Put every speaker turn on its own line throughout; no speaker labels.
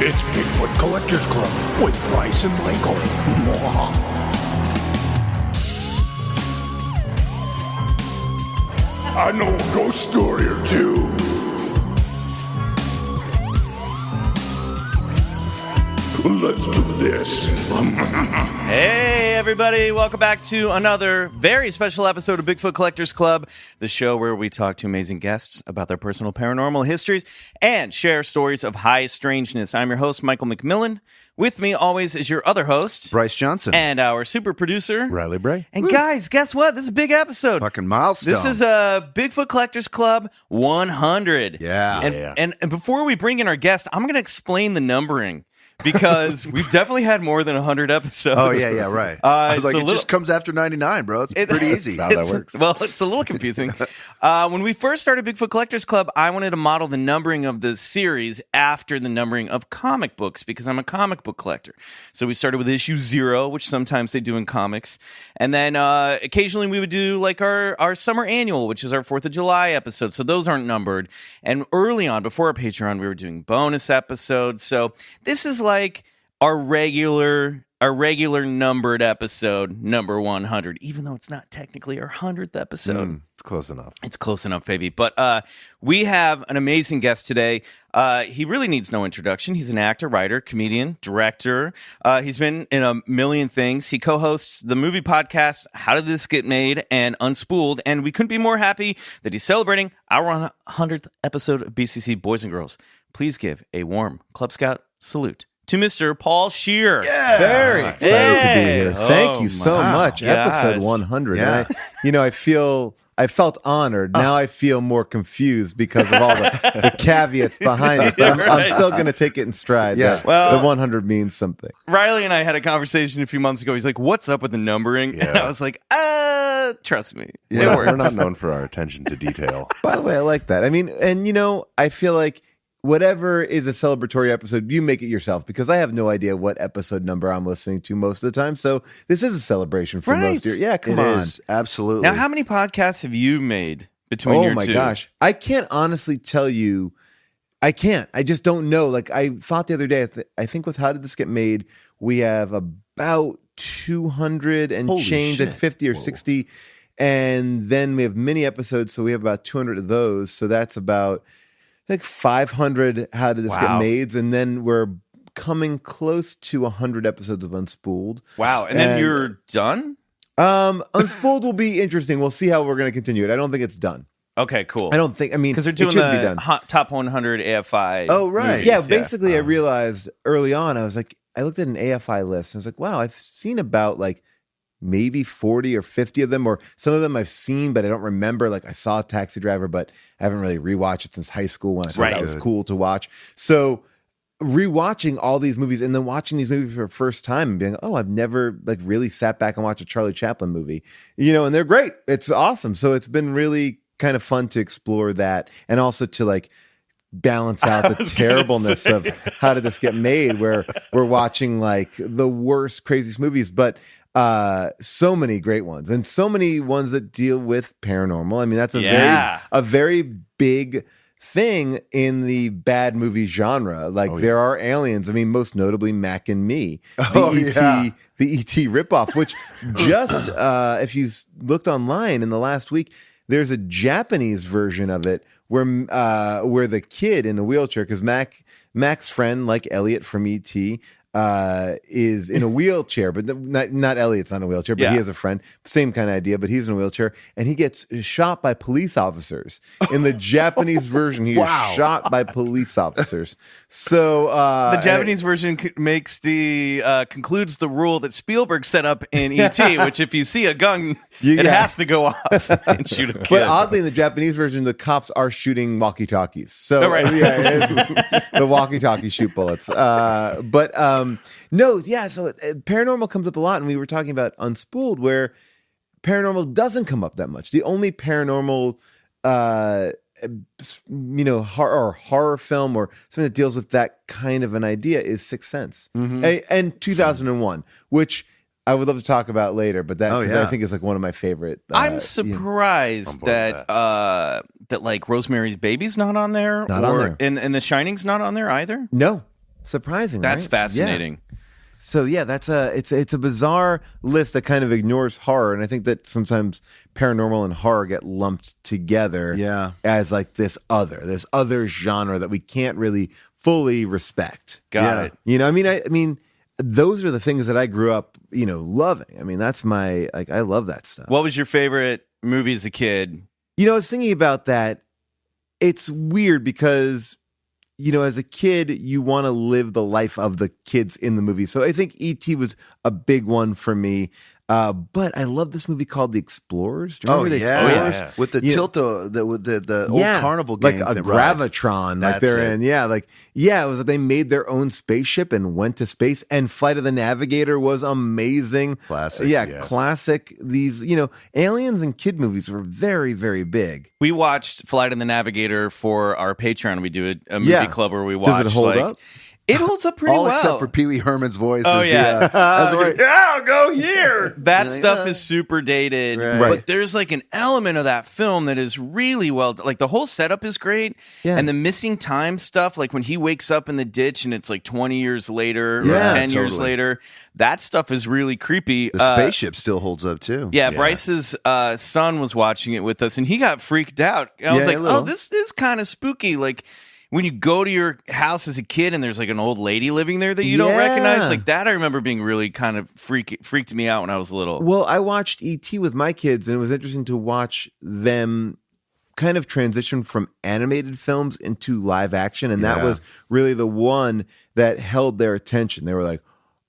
It's Bigfoot Collectors Club with Bryce and Michael. I know a ghost story or two. Let's do this.
Hey, everybody. Welcome back to another very special episode of Bigfoot Collectors Club, the show where we talk to amazing guests about their personal paranormal histories and share stories of high strangeness. I'm your host, Michael McMillan. With me always is your other host,
Bryce Johnson.
and our super producer,
Riley Bray.
And guys, guess what? This is a big episode.
Fucking milestone.
This is Bigfoot Collectors Club 100.
Yeah.
And before we bring in our guest, I'm going to explain the numbering. Because we've definitely had more than 100 episodes.
Oh, yeah, right. I was like, it just comes after 99, bro. It's pretty easy.
That's how that works.
Well, it's a little confusing. When we first started Bigfoot Collectors Club, I wanted to model the numbering of the series after the numbering of comic books because I'm a comic book collector. So we started with issue 0, which sometimes they do in comics. And then occasionally we would do like our summer annual, which is our 4th of July episode. So those aren't numbered. And early on, before our Patreon, we were doing bonus episodes. So this is like our regular numbered episode, number 100, even though it's not technically our 100th episode.
It's close enough.
It's close enough, baby. But we have an amazing guest today. He really needs no introduction. He's an actor, writer, comedian, director. He's been in a million things. He co-hosts the movie podcast, How Did This Get Made? And Unspooled. And we couldn't be more happy that he's celebrating our 100th episode of BCC Boys and Girls. Please give a warm Club Scout salute to Mr. Paul Scheer.
Yeah.
Very excited to be here. Thank you so much.
gosh.
Episode 100.
Yeah.
And I felt honored. Now I feel more confused because of all the caveats behind it. But I'm still going to take it in stride.
Yeah.
That
Well-
the 100 means something.
Riley and I had a conversation a few months ago. He's like, what's up with the numbering? And I was like, trust me. It works.
We're
We're not known for our attention to detail.
By the way, I like that. I mean, and I feel like whatever is a celebratory episode, you make it yourself because I have no idea what episode number I'm listening to most of the time. So this is a celebration for most of your. Yeah, come
It
on.
is. Absolutely.
Now, how many podcasts have you made between your
Oh my
two?
gosh. I can't honestly tell you. I can't. I just don't know. Like I thought the other day, I think with How Did This Get Made, we have about 200 and
Holy
change
shit.
at 50 or 60. And then we have mini episodes. So we have about 200 of those. So that's about like 500 How Did This Get
Wow.
Made? And then we're coming close to 100 episodes of Unspooled.
Wow. And then
And-
you're done?
Unspooled will be interesting. We'll see how we're going to continue it. I don't think it's done.
Okay, cool.
I don't think, I mean,
Because they're
it
doing
should be
the
done.
top 100 AFI.
Oh, right.
movies,
Yeah, basically, I realized early on, I was like, I looked at an AFI list. And I was like, wow, I've seen about like maybe 40 or 50 of them, or some of them I've seen, but I don't remember. Like I saw Taxi Driver, but I haven't really rewatched it since high school when I thought
Right.
that was cool to watch. So rewatching all these movies and then watching these movies for the first time and being, oh, I've never like really sat back and watched a Charlie Chaplin movie, and they're great. It's awesome. So it's been really kind of fun to explore that and also to like balance out the terribleness of How Did This Get Made, where we're watching like the worst, craziest movies, but so many great ones and so many ones that deal with paranormal. I mean, that's a very big thing in the bad movie genre. Like there are aliens. I mean, most notably Mac and Me, the E.T. ripoff, which just if you looked online in the last week, there's a Japanese version of it where the kid in the wheelchair, because Mac's friend, like Elliot from E.T., is in a wheelchair, but not Elliot's not in a wheelchair, but he has a friend, same kind of idea, but he's in a wheelchair, and he gets shot by police officers. In the Japanese version, he is shot by police officers. So
the Japanese version concludes the rule that Spielberg set up in E.T., which if you see a gun, it has to go off and shoot a kid.
But oddly, in the Japanese version, the cops are shooting walkie-talkies. So the walkie-talkie shoot bullets. No, yeah. So paranormal comes up a lot, and we were talking about Unspooled, where paranormal doesn't come up that much. The only paranormal, horror film or something that deals with that kind of an idea is Sixth Sense, and 2001, which I would love to talk about later. But that I think is like one of my favorite.
I'm surprised that like Rosemary's Baby's not on there,
Not on there.
and The Shining's not on there either.
No. Surprising.
That's
right?
fascinating.
Yeah. So yeah, it's a bizarre list that kind of ignores horror, and I think that sometimes paranormal and horror get lumped together as like this other genre that we can't really fully respect.
Got it.
You know, I mean, those are the things that I grew up, loving. I mean, that's my I love that stuff.
What was your favorite movie as a kid?
I was thinking about that. It's weird because, as a kid, you want to live the life of the kids in the movie. So I think E.T. was a big one for me. But I love this movie called The Explorers. Do you remember The Explorers?
Yeah. With the tilt, the old carnival game.
Like a Gravitron. Like they're in. Yeah. It was like they made their own spaceship and went to space. And Flight of the Navigator was amazing.
Classic.
Yeah, yes. Classic. These, aliens and kid movies were very, very big.
We watched Flight of the Navigator for our Patreon. We do a movie club where we watch.
Does it hold up?
It holds up pretty
all
well.
Except for Pee Wee Herman's voice.
Oh, yeah.
I'll go here.
That stuff is super dated.
Right.
But there's like an element of that film that is really well, like the whole setup is great. Yeah. And the missing time stuff, like when he wakes up in the ditch and it's like 20 years later or 10 years later, that stuff is really creepy.
The spaceship still holds up too.
Yeah, Bryce's son was watching it with us and he got freaked out. I was like, oh, this is kind of spooky. Like, when you go to your house as a kid and there's like an old lady living there that you don't recognize, like that I remember being really kind of freaked me out when I was little.
Well, I watched E.T. with my kids and it was interesting to watch them kind of transition from animated films into live action. And that was really the one that held their attention. They were like,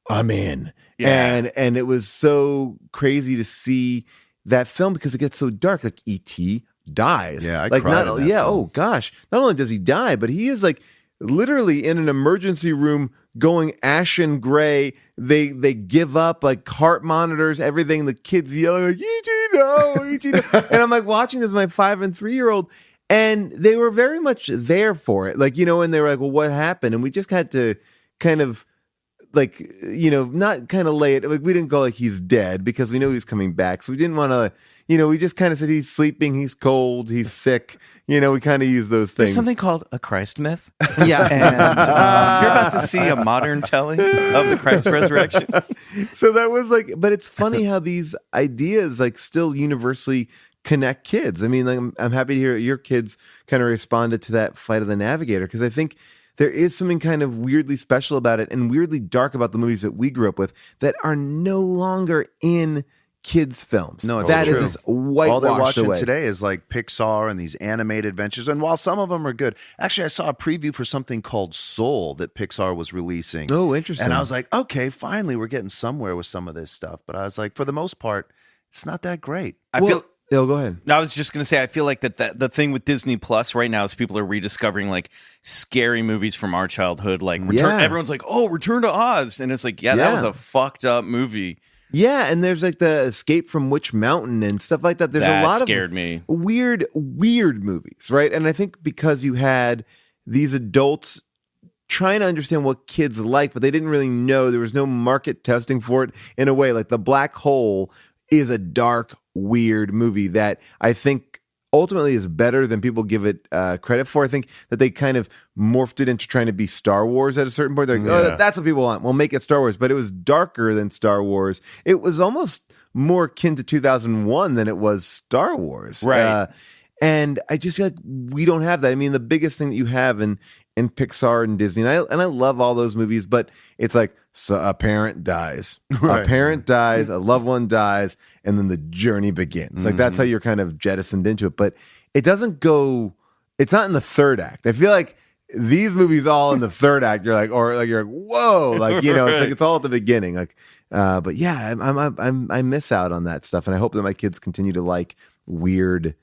I'm in. Yeah. And it was so crazy to see that film because it gets so dark, like E.T. dies.
Yeah, I cried in that film.
Oh gosh. Not only does he die, but he is like literally in an emergency room going ashen gray. They give up like heart monitors, everything. The kids yelling like, E.T. no, E.T. no. And I'm like watching this, my 5 and 3-year-old, and they were very much there for it. Like, and they were like, well, what happened? And we just had to kind of like, not kind of lay it. Like we didn't go like he's dead because we know he's coming back. So we didn't want to, we just kind of said he's sleeping, he's cold, he's sick. We kind of use those things.
There's something called a Christ myth. Yeah. And you're about to see a modern telling of the Christ resurrection.
So that was like, but it's funny how these ideas like still universally connect kids. I mean, like, I'm happy to hear your kids kind of responded to that Flight of the Navigator because I think there is something kind of weirdly special about it and weirdly dark about the movies that we grew up with that are no longer in kids' films.
No, it's
that
true.
Is this whitewashed
all they're watching
away.
today is like Pixar and these animated adventures. And while some of them are good, actually, I saw a preview for something called Soul that Pixar was releasing.
Oh, interesting.
And I was like, okay, finally, we're getting somewhere with some of this stuff. But I was like, for the most part, it's not that great.
Go ahead.
I was just going to say, I feel like that the thing with Disney Plus right now is people are rediscovering like scary movies from our childhood. Like everyone's like, oh, Return to Oz. And it's like, that was a fucked up movie.
Yeah, and there's like the Escape from Witch Mountain and stuff like that. There's a lot of
scared me.
Weird movies, right? And I think because you had these adults trying to understand what kids like, but they didn't really know. There was no market testing for it in a way. Like The Black Hole is a dark, weird movie that I think ultimately is better than people give it credit for. I think that they kind of morphed it into trying to be Star Wars at a certain point. They're like, oh, that's what people want. We'll make it Star Wars. But it was darker than Star Wars. It was almost more akin to 2001 than it was Star Wars.
Right.
And I just feel like we don't have that. I mean, the biggest thing that you have in Pixar and Disney, and I love all those movies, but it's like, so a parent dies, a parent dies, a loved one dies, and then the journey begins. Like that's how you're kind of jettisoned into it. But it doesn't go. It's not in the third act. I feel like these movies all in the third act. You're like, whoa, like it's like it's all at the beginning. Like, but yeah, I miss out on that stuff, and I hope that my kids continue to like weird,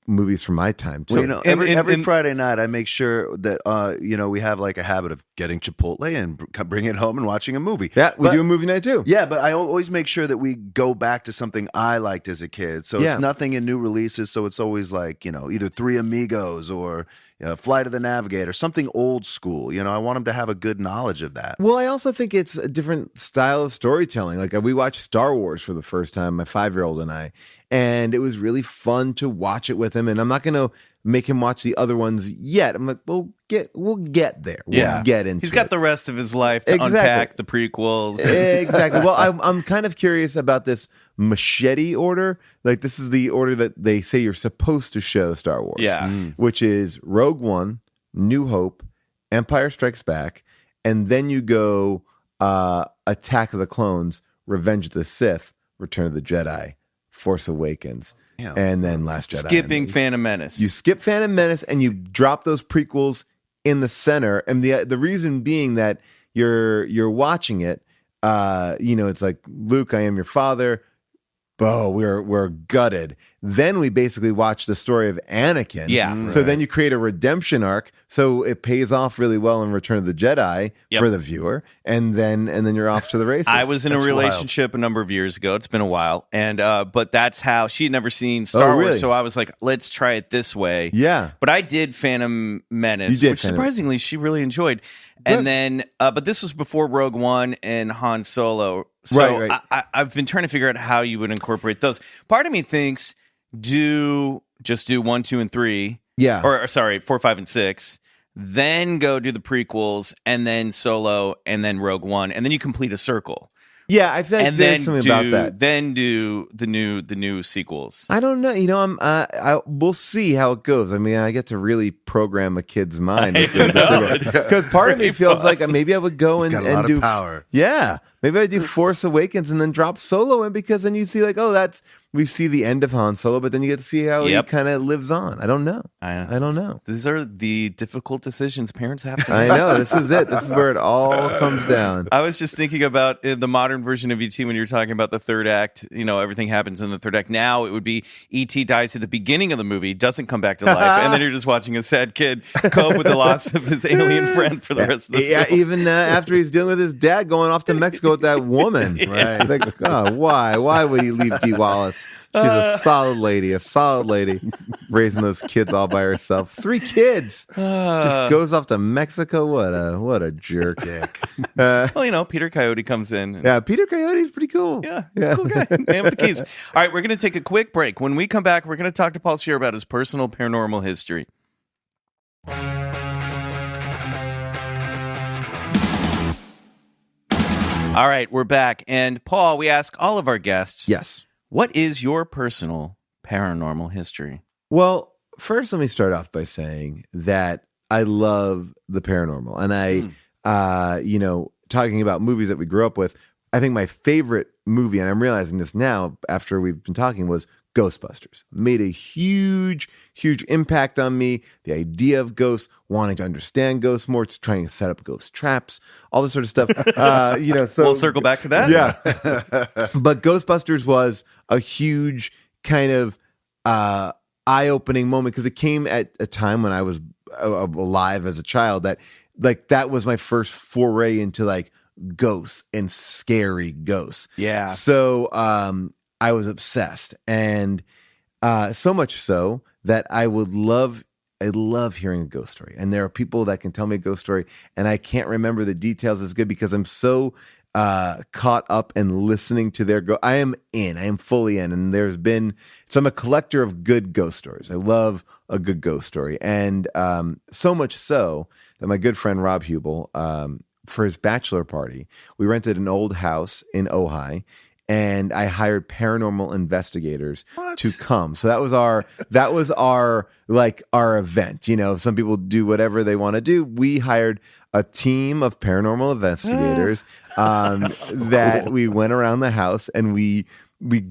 movies from my time.
So, every Friday night, I make sure that we have like a habit of getting Chipotle and bringing it home and watching a movie.
Yeah, we do a movie night too.
Yeah, but I always make sure that we go back to something I liked as a kid. So it's nothing in new releases. So it's always like either Three Amigos or Flight of the Navigator, something old school. I want them to have a good knowledge of that.
Well, I also think it's a different style of storytelling. Like we watched Star Wars for the first time, my 5-year-old and I, and it was really fun to watch it with him. him, and I'm not going to make him watch the other ones yet. I'm like, we'll get there. We'll get into it.
He's got the rest of his life to unpack the prequels.
Exactly. Well, I'm kind of curious about this machete order. Like, this is the order that they say you're supposed to show Star Wars.
Yeah.
Which is Rogue One, New Hope, Empire Strikes Back, and then you go Attack of the Clones, Revenge of the Sith, Return of the Jedi, Force Awakens, and then Last Jedi.
Skipping Phantom Menace.
You skip Phantom Menace and you drop those prequels in the center, and the reason being that you're watching it. It's like, Luke, I am your father. Oh, we're gutted. Then we basically watch the story of Anakin.
Yeah.
So then you create a redemption arc. So it pays off really well in Return of the Jedi for the viewer. And then you're off to the races.
I was in a relationship a number of years ago. It's been a while. And but that's how she had never seen Star Wars. So I was like, let's try it this way.
Yeah.
But I did Phantom Menace, which surprisingly she really enjoyed. And then, but this was before Rogue One and Han Solo. So
right.
I've been trying to figure out how you would incorporate those. Part of me thinks just do 1, 2, and 3.
Yeah.
Or sorry, 4, 5, and 6. Then go do the prequels, and then Solo, and then Rogue One, and then you complete a circle.
Yeah, I feel like there's something about that.
Then do the new sequels.
I don't know. We'll see how it goes. I mean, I get to really program a kid's mind because part of me feels like maybe I would go and do
of power.
Yeah, maybe I do Force Awakens and then drop Solo in, because then you see like, we see the end of Han Solo, but then you get to see how he kind of lives on. I don't know. I don't know.
These are the difficult decisions parents have to
I
make.
know. This is it. This is where it all comes down.
I was just thinking about the modern version of E.T. when you were talking about the third act. Everything happens in the third act. Now it would be E.T. dies at the beginning of the movie, doesn't come back to life, and then you're just watching a sad kid cope with the loss of his alien friend for the rest of the film.
Even after he's dealing with his dad going off to Mexico with that woman. Right? Like, why? Why would he leave Dee Wallace? She's a solid lady, raising those kids all by herself. 3 kids, just goes off to Mexico. What a jerk.
Well, Peter Coyote comes in.
Yeah, Peter Coyote's pretty cool.
Yeah, he's a cool guy. Man with the keys. All right, we're going to take a quick break. When we come back, we're going to talk to Paul Scheer about his personal paranormal history. All right, we're back. And Paul, we ask all of our guests.
Yes.
What is your personal paranormal history?
Well, first, let me start off by saying that I love the paranormal. And talking about movies that we grew up with, I think my favorite movie, and I'm realizing this now after we've been talking, was Ghostbusters. Made a huge, huge impact on me. The idea of ghosts, wanting to understand ghosts more, trying to set up ghost traps, all this sort of stuff. So
we'll circle back to that.
Yeah. But Ghostbusters was a huge kind of eye-opening moment, because it came at a time when I was alive as a child, that was my first foray into like ghosts and scary ghosts.
Yeah.
So I was obsessed, and so much so that I love hearing a ghost story. And there are people that can tell me a ghost story, and I can't remember the details as good because I'm so caught up in listening to their I am fully in. And so I'm a collector of good ghost stories. I love a good ghost story. And so much so that my good friend Rob Hubel, for his bachelor party, we rented an old house in Ojai, and I hired paranormal investigators to come. So that was our event. Some people do whatever they want to do. We hired a team of paranormal investigators we went around the house, and we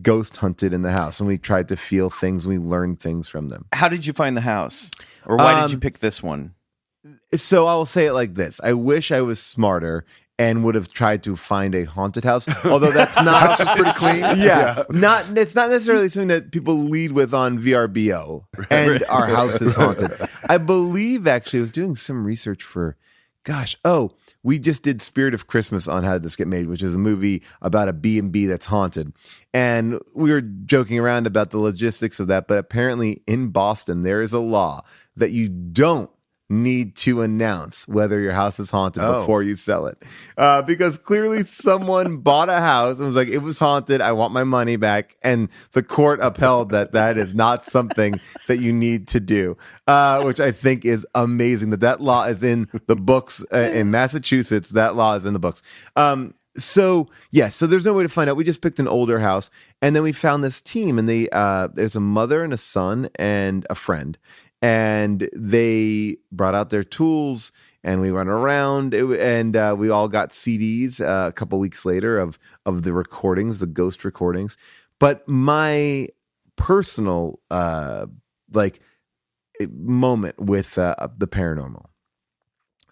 ghost hunted in the house, and we tried to feel things. And we learned things from them.
How did you find the house? Or why did you pick this one?
So I will say it like this. I wish I was smarter and would have tried to find a haunted house. Although that's not...
The house was pretty clean.
Yes. Yeah. It's not necessarily something that people lead with on VRBO. And our house is haunted. I believe, actually, I was doing some research for... we just did Spirit of Christmas on How Did This Get Made, which is a movie about a B&B that's haunted. And we were joking around about the logistics of that, but apparently in Boston, there is a law that you don't need to announce whether your house is haunted before you sell it. Because clearly someone bought a house and was like, it was haunted. I want my money back. And the court upheld that is not something that you need to do, which I think is amazing that law is in the books in Massachusetts. That law is in the books. So there's no way to find out. We just picked an older house, and then we found this team, and there's a mother and a son and a friend. And they brought out their tools, and we went around, and we all got CDs a couple weeks later of the recordings, the ghost recordings. But my personal moment with the paranormal,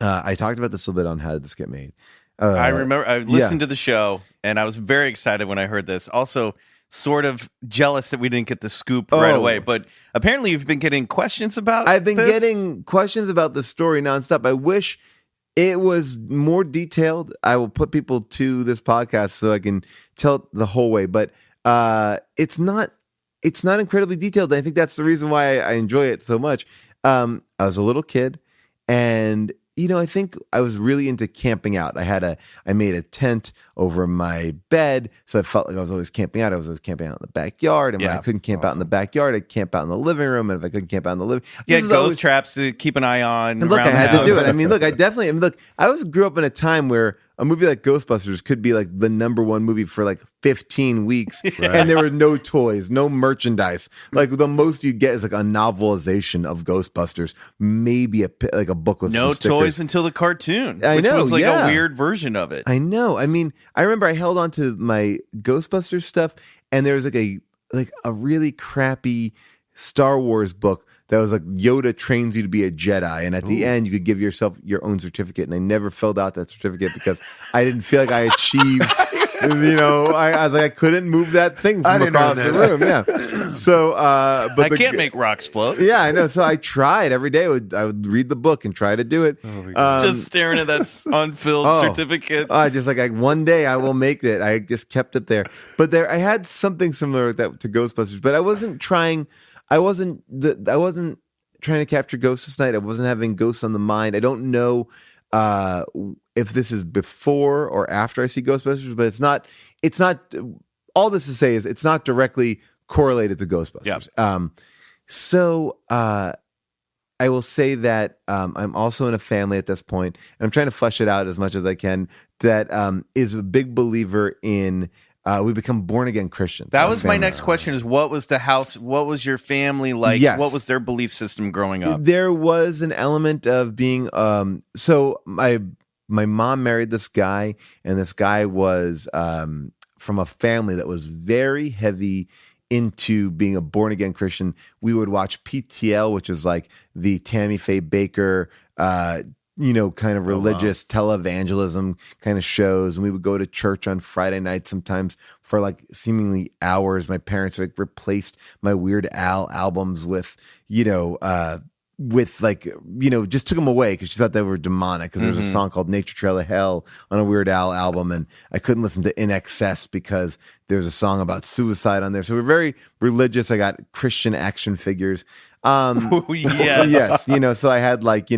I talked about this a little bit on How Did This Get Made.
I remember I listened to the show, and I was very excited when I heard this. Also, sort of jealous that we didn't get the scoop right away, but apparently you've been getting questions about
I've been getting questions about the story nonstop. I wish it was more detailed. I will put people to this podcast so I can tell it the whole way, but it's not incredibly detailed. I think that's the reason why I enjoy it so much. I was a little kid, and I think I was really into camping out. I made a tent over my bed, so I felt like I was always camping out. I was always camping out in the backyard, and when I couldn't camp out in the backyard, I'd camp out in the living room, and if I couldn't camp out in the living room...
Yeah, ghost traps to keep an eye on.
And look, I had to do it. I mean, look, I grew up in a time where a movie like Ghostbusters could be like the number one movie for like 15 weeks, and there were no toys, no merchandise. Like the most you get is like a novelization of Ghostbusters, maybe a book with
no
some stickers.
toys until the cartoon, which was like a weird version of it.
I know. I mean, I remember I held on to my Ghostbusters stuff, and there was like a really crappy Star Wars book that was like Yoda trains you to be a Jedi, and at the end you could give yourself your own certificate. And I never filled out that certificate because I didn't feel like I achieved. I was like, I couldn't move that thing from across the room. Yeah. So, but
I can't make rocks float.
Yeah, I know. So I tried every day. I would read the book and try to do it.
Just staring at that unfilled certificate.
Just like one day I will make it. I just kept it there. But I had something similar to Ghostbusters, but I wasn't trying trying to capture ghosts this night. I wasn't having ghosts on the mind. I don't know if this is before or after I see Ghostbusters, but it's not all this to say is it's not directly correlated to Ghostbusters. Yeah. So I will say that I'm also in a family at this point, and I'm trying to flesh it out as much as I can, that is a big believer in we become born again Christians.
That was my next question: is what was the house? What was your family like? Yes. What was their belief system growing up?
There was an element of being. So my mom married this guy, and this guy was from a family that was very heavy into being a born again Christian. We would watch PTL, which is like the Tammy Faye Baker. Kind of religious televangelism kind of shows. And we would go to church on Friday nights sometimes for like seemingly hours. My parents like replaced my Weird Al albums with just took them away because she thought they were demonic, because there was a song called Nature Trail of Hell on a Weird Al album, and I couldn't listen to In Excess because there's a song about suicide on there. So we're very religious. I got Christian action figures.
Yes.
So I had like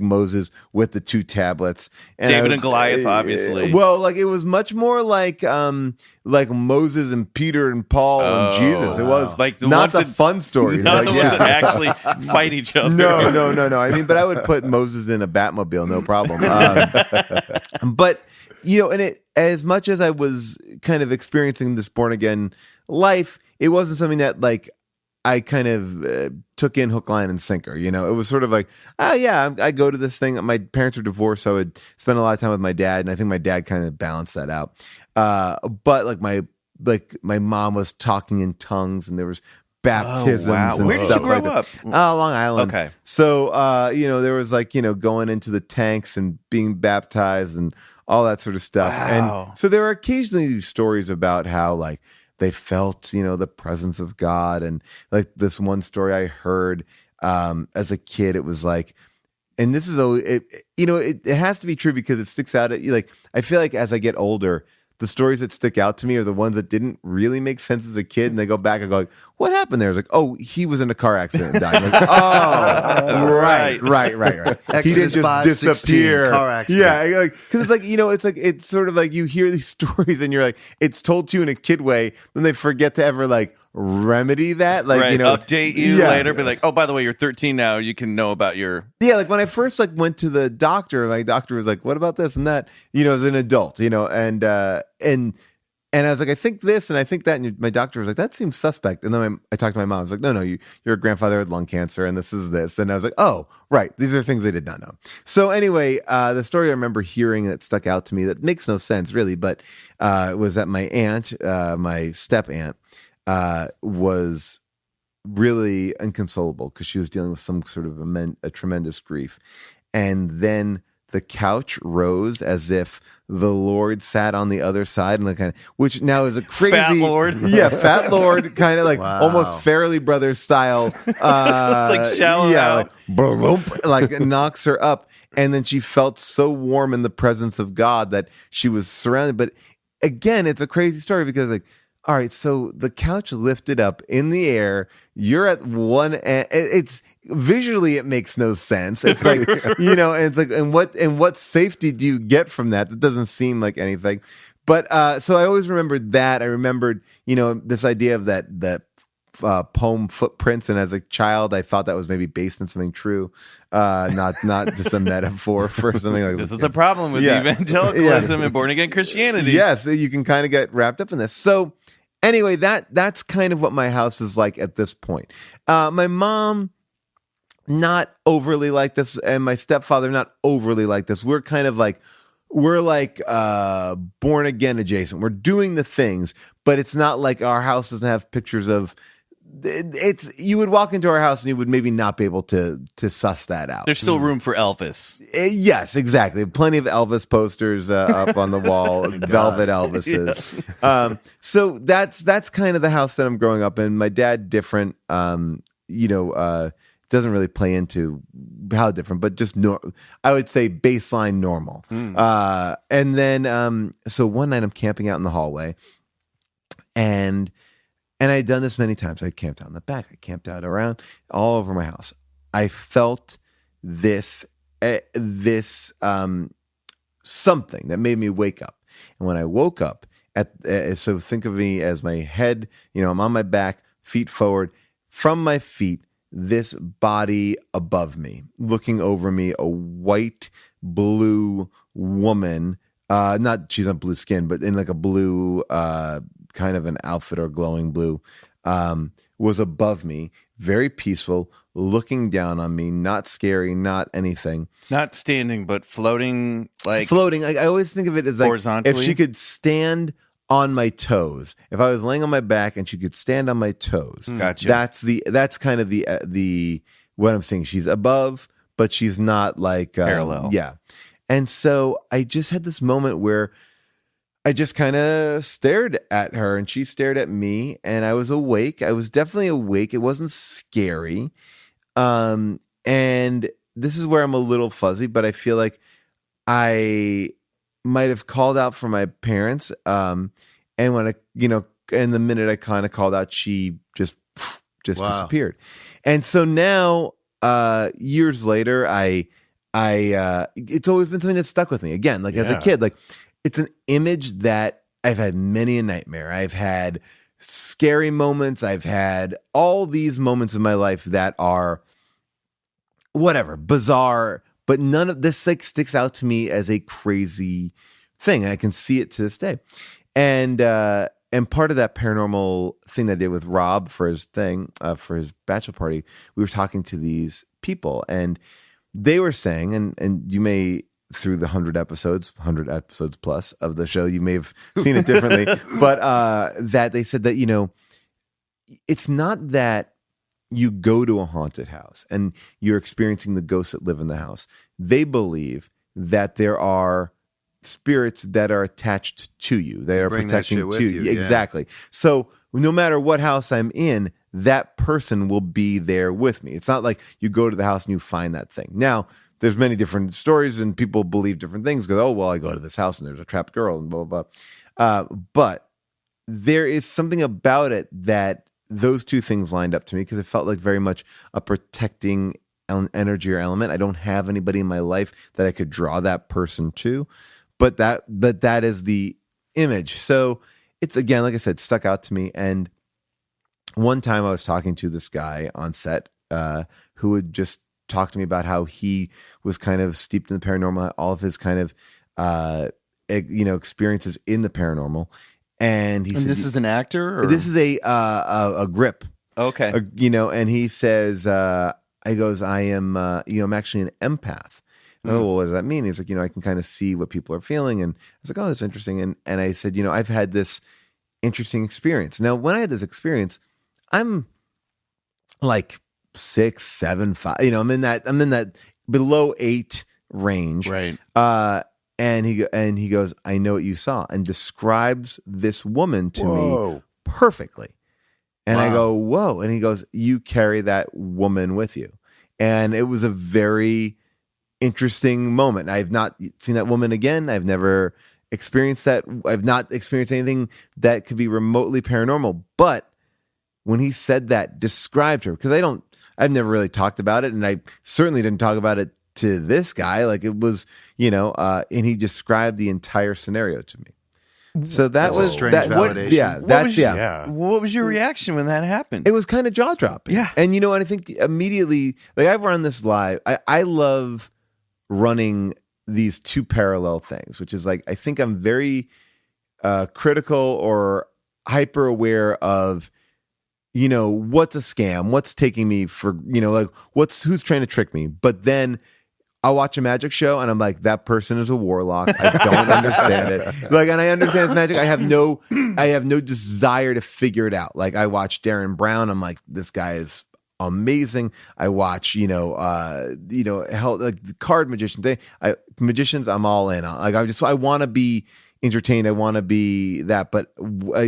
Moses with the 2 tablets, and
David and Goliath, obviously.
Well, like it was much more like Moses and Peter and Paul and Jesus. It was
like
not the fun stories,
not the ones that actually fight each other.
No. I mean, but I would put Moses in a Batmobile, no problem. But and it, as much as I was kind of experiencing this born again life, it wasn't something that like I kind of took in hook, line, and sinker. It was sort of like, I go to this thing. My parents were divorced, so I would spend a lot of time with my dad, and I think my dad kind of balanced that out. But like my mom was talking in tongues, and there was baptisms. And
where did you grow up?
Long Island.
Okay.
So there was like going into the tanks and being baptized and all that sort of stuff.
Wow.
And so there are occasionally these stories about how like they felt, the presence of God. And like this one story I heard as a kid, it was like, and this is it has to be true because it sticks out at you. Like, I feel like as I get older, the stories that stick out to me are the ones that didn't really make sense as a kid, and they go back and go like, what happened there? It's like, oh, he was in a car accident and died. Like, oh, right. He didn't just disappear.
Car accident.
Yeah, because it's like, it's sort of like you hear these stories and you're like, it's told to you in a kid way, then they forget to ever like remedy that, like,
update you later, be like, oh, by the way, you're 13 now, you can know about your
like when I first like went to the doctor, my doctor was like, what about this and that, as an adult, and I was like, I think this and I think that, and my doctor was like, that seems suspect. And then I talked to my mom. I was like, no, your grandfather had lung cancer, and this is this. And I was like, oh, right, these are things I did not know. So anyway, the story I remember hearing that stuck out to me that makes no sense really, but was that my aunt, my step aunt, was really inconsolable because she was dealing with some sort of a tremendous grief, and then the couch rose as if the Lord sat on the other side, and which now is a crazy
Fat Lord,
Fat Lord, kind of like almost Farrelly Brothers style.
It's like shallow out.
Like knocks her up, and then she felt so warm in the presence of God that she was surrounded. But again, it's a crazy story because like, all right, so the couch lifted up in the air. You're at one end. It's visually, it makes no sense. It's like, and it's like, and what safety do you get from that? That doesn't seem like anything. But so I always remembered that. I remembered, this idea of that poem Footprints, and as a child, I thought that was maybe based on something true, not just a metaphor for something like
this. Is the problem with evangelicalism and born again Christianity.
Yes, you can kind of get wrapped up in this. So. Anyway, that's kind of what my house is like at this point. My mom, not overly like this, and my stepfather, not overly like this. We're kind of like, born again adjacent. We're doing the things, but it's not like our house doesn't have pictures of. You would walk into our house and you would maybe not be able to suss that out.
There's still room for Elvis.
Yes, exactly. Plenty of Elvis posters up on the wall, velvet Elvises. Yeah. So that's kind of the house that I'm growing up in. My dad different. Doesn't really play into how different, but just I would say baseline normal. And then so one night I'm camping out in the hallway, and I had done this many times. I camped out in the back. I camped out around all over my house. I felt this something that made me wake up. And when I woke up, so think of me as my head, I'm on my back, feet forward. From my feet, this body above me, looking over me, a white, blue woman. She's not blue skin, but in like a blue kind of an outfit or glowing blue, was above me, very peaceful, looking down on me, not scary, not anything.
Not standing, but floating.
Floating. I always think of it as like
horizontally?
If she could stand on my toes. If I was laying on my back and she could stand on my toes.
Gotcha.
That's kind of the what I'm saying. She's above, but she's not like
parallel.
Yeah. And so I just had this moment where I just kind of stared at her and she stared at me, and I was awake. I was definitely awake. It wasn't scary. And this is where I'm a little fuzzy, but I feel like I might have called out for my parents. And when in the minute I kind of called out, she just disappeared. And so now, years later, it's always been something that stuck with me. Again, like as a kid, like it's an image that I've had many a nightmare. I've had scary moments. I've had all these moments in my life that are whatever, bizarre, but none of this like sticks out to me as a crazy thing. I can see it to this day. And part of that paranormal thing that I did with Rob for his thing, for his bachelor party, we were talking to these people, and they were saying, and you may, through the 100 episodes plus of the show, you may have seen it differently, but that they said that, it's not that you go to a haunted house and you're experiencing the ghosts that live in the house. They believe that there are spirits that are attached to you. They are protecting you. Yeah. Exactly. So no matter what house I'm in, that person will be there with me. It's not like you go to the house and you find that thing. Now, there's many different stories and people believe different things. Go, oh, well, I go to this house and there's a trapped girl and blah, blah, blah. But there is something about it that those two things lined up to me because it felt like very much a protecting energy or element. I don't have anybody in my life that I could draw that person to, but that is the image. So it's, again, like I said, stuck out to me. And one time I was talking to this guy on set who would just talk to me about how he was kind of steeped in the paranormal, all of his kind of experiences in the paranormal. And he said,
this is an actor? Or?
This is a grip.
Okay.
And he says, he goes, I am, I'm actually an empath. Oh, well, what does that mean? He's like, I can kind of see what people are feeling. And I was like, oh, that's interesting. And I said, I've had this interesting experience. Now, when I had this experience, I'm like 6, 7, 5, I'm in that below 8 range.
Right.
And he goes, I know what you saw, and describes this woman to me perfectly. And I go, whoa. And he goes, you carry that woman with you. And it was a very interesting moment. I've not seen that woman again. I've never experienced that. I've not experienced anything that could be remotely paranormal. But when he said that, described her, because I've never really talked about it. And I certainly didn't talk about it to this guy. Like it was, and he described the entire scenario to me. So that was
a strange validation.
What was your reaction when that happened?
It was kind of jaw dropping.
Yeah.
And I think immediately, like I've run this live. I love running these two parallel things, which is like, I think I'm very critical or hyper aware of, what's a scam, what's taking me for, like who's trying to trick me. But then I'll watch a magic show and I'm like, that person is a warlock. I don't understand it. Like, and I understand it's magic. I have no desire to figure it out. Like I watch Darren Brown. I'm like, this guy is amazing. I watch, like the card magicians. I'm all in on. Like I want to be entertained. I want to be that. But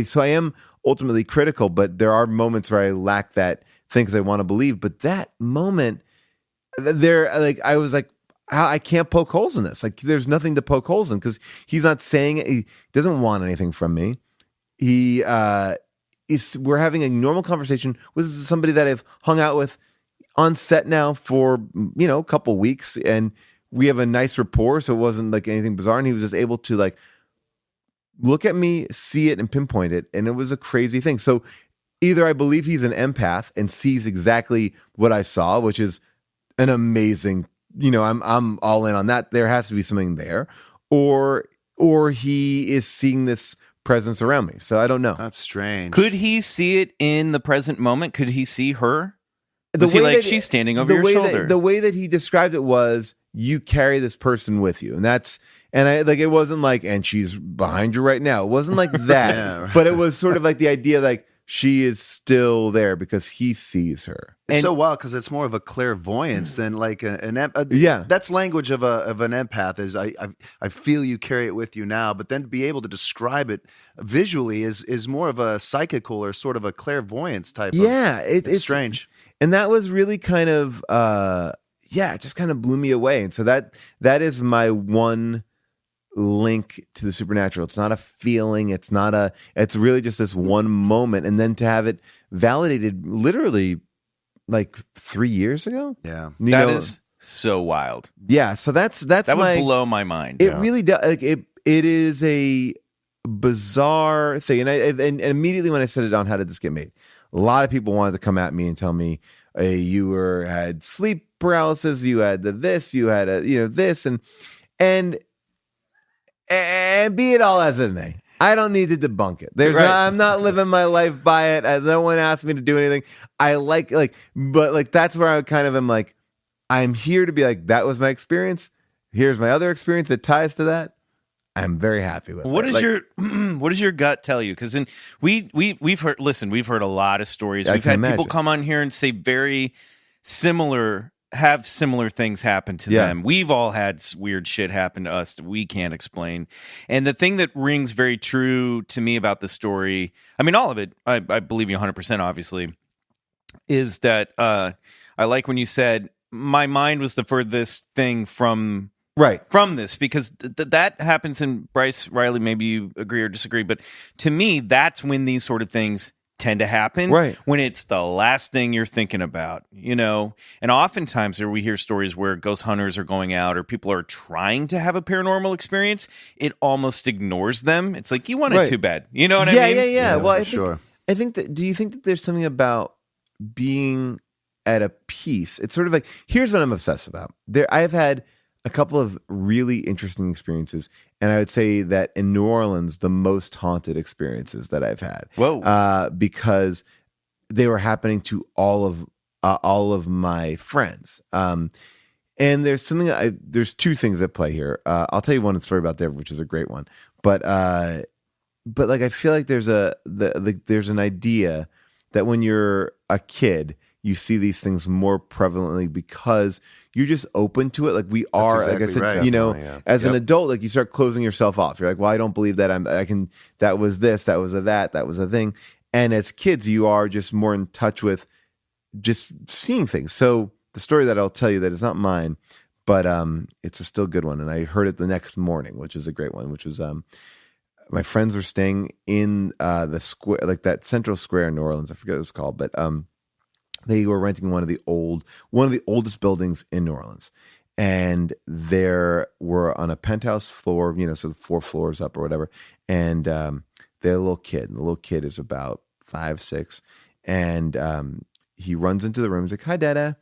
so I am ultimately critical. But there are moments where I lack that thing because I want to believe. But that moment, I was like, I can't poke holes in this. Like, there's nothing to poke holes in because he's not saying it. He doesn't want anything from me. We're having a normal conversation with somebody that I've hung out with on set now for, a couple weeks, and we have a nice rapport. So it wasn't like anything bizarre. And he was just able to like look at me, see it, and pinpoint it. And it was a crazy thing. So either I believe he's an empath and sees exactly what I saw, which is an amazing, I'm all in on that. There has to be something there, or he is seeing this presence around me. So I don't know.
That's strange.
Could he see it in the present moment? Could he see her? Was he like, she's standing over your shoulder?
The way that he described it was, you carry this person with you, and I like, it wasn't like, and she's behind you right now. It wasn't like that,
Yeah, right.
But it was sort of like the idea, like she is still there because he sees her.
It's so wild because it's more of a clairvoyance than like
yeah.
That's language of an empath. Is I feel you carry it with you now, but then to be able to describe it visually is more of a psychical or sort of a clairvoyance type. It's strange.
And that was really kind of it just kind of blew me away. And so that is my one link to the supernatural. It's not a feeling. It's really just this one moment. And then to have it validated literally like 3 years ago.
Yeah.
That is so wild.
Yeah. So that
would blow my mind.
It really does. Like it is a bizarre thing. And immediately when I said it on How Did This Get Made, a lot of people wanted to come at me and tell me, hey, you had sleep paralysis, you had this, you had this, and be it all as it may, I don't need to debunk it. I'm not living my life by it. No one asked me to do anything. But that's where I kind of am like, I'm here to be like, that was my experience. Here's my other experience that ties to that. I'm very happy with.
What is your gut tell you? Because we've heard a lot of stories. We've had people come on here and say very similar things happen to them. We've all had weird shit happen to us that we can't explain. And the thing that rings very true to me about the story, I mean, all of it, I believe you 100%, obviously, is that I like when you said my mind was the furthest thing from
Right.
this, because that happens in Bryce, Riley, maybe you agree or disagree, but to me, that's when these sort of things tend to happen,
right?
When it's the last thing you're thinking about, and oftentimes we hear stories where ghost hunters are going out or people are trying to have a paranormal experience. It almost ignores them. It's like, you want it too bad. You know what I mean?
Yeah. Well,
I
think that, do you think that there's something about being at a peace? It's sort of like, here's what I'm obsessed about. I've had a couple of really interesting experiences, and I would say that in New Orleans, the most haunted experiences that I've had.
Whoa!
Because they were happening to all of my friends. And there's something. There's two things at play here. I'll tell you one story about there, which is a great one. But like, I feel like there's an idea that when you're a kid, you see these things more prevalently because you're just open to it. Like we are,
exactly
like I said,
right.
as an adult, like you start closing yourself off. You're like, well, I don't believe that that was this, that was that was a thing. And as kids, you are just more in touch with just seeing things. So the story that I'll tell you that is not mine, but it's a still good one. And I heard it the next morning, which is a great one, which was, my friends were staying in the square, like that central square in New Orleans. I forget what it's called, but they were renting one of the oldest buildings in New Orleans, and there were on a penthouse floor, so 4 floors up or whatever. And they had a little kid. And the little kid is about 5, 6, and he runs into the room. He's like, "Hi, Dada."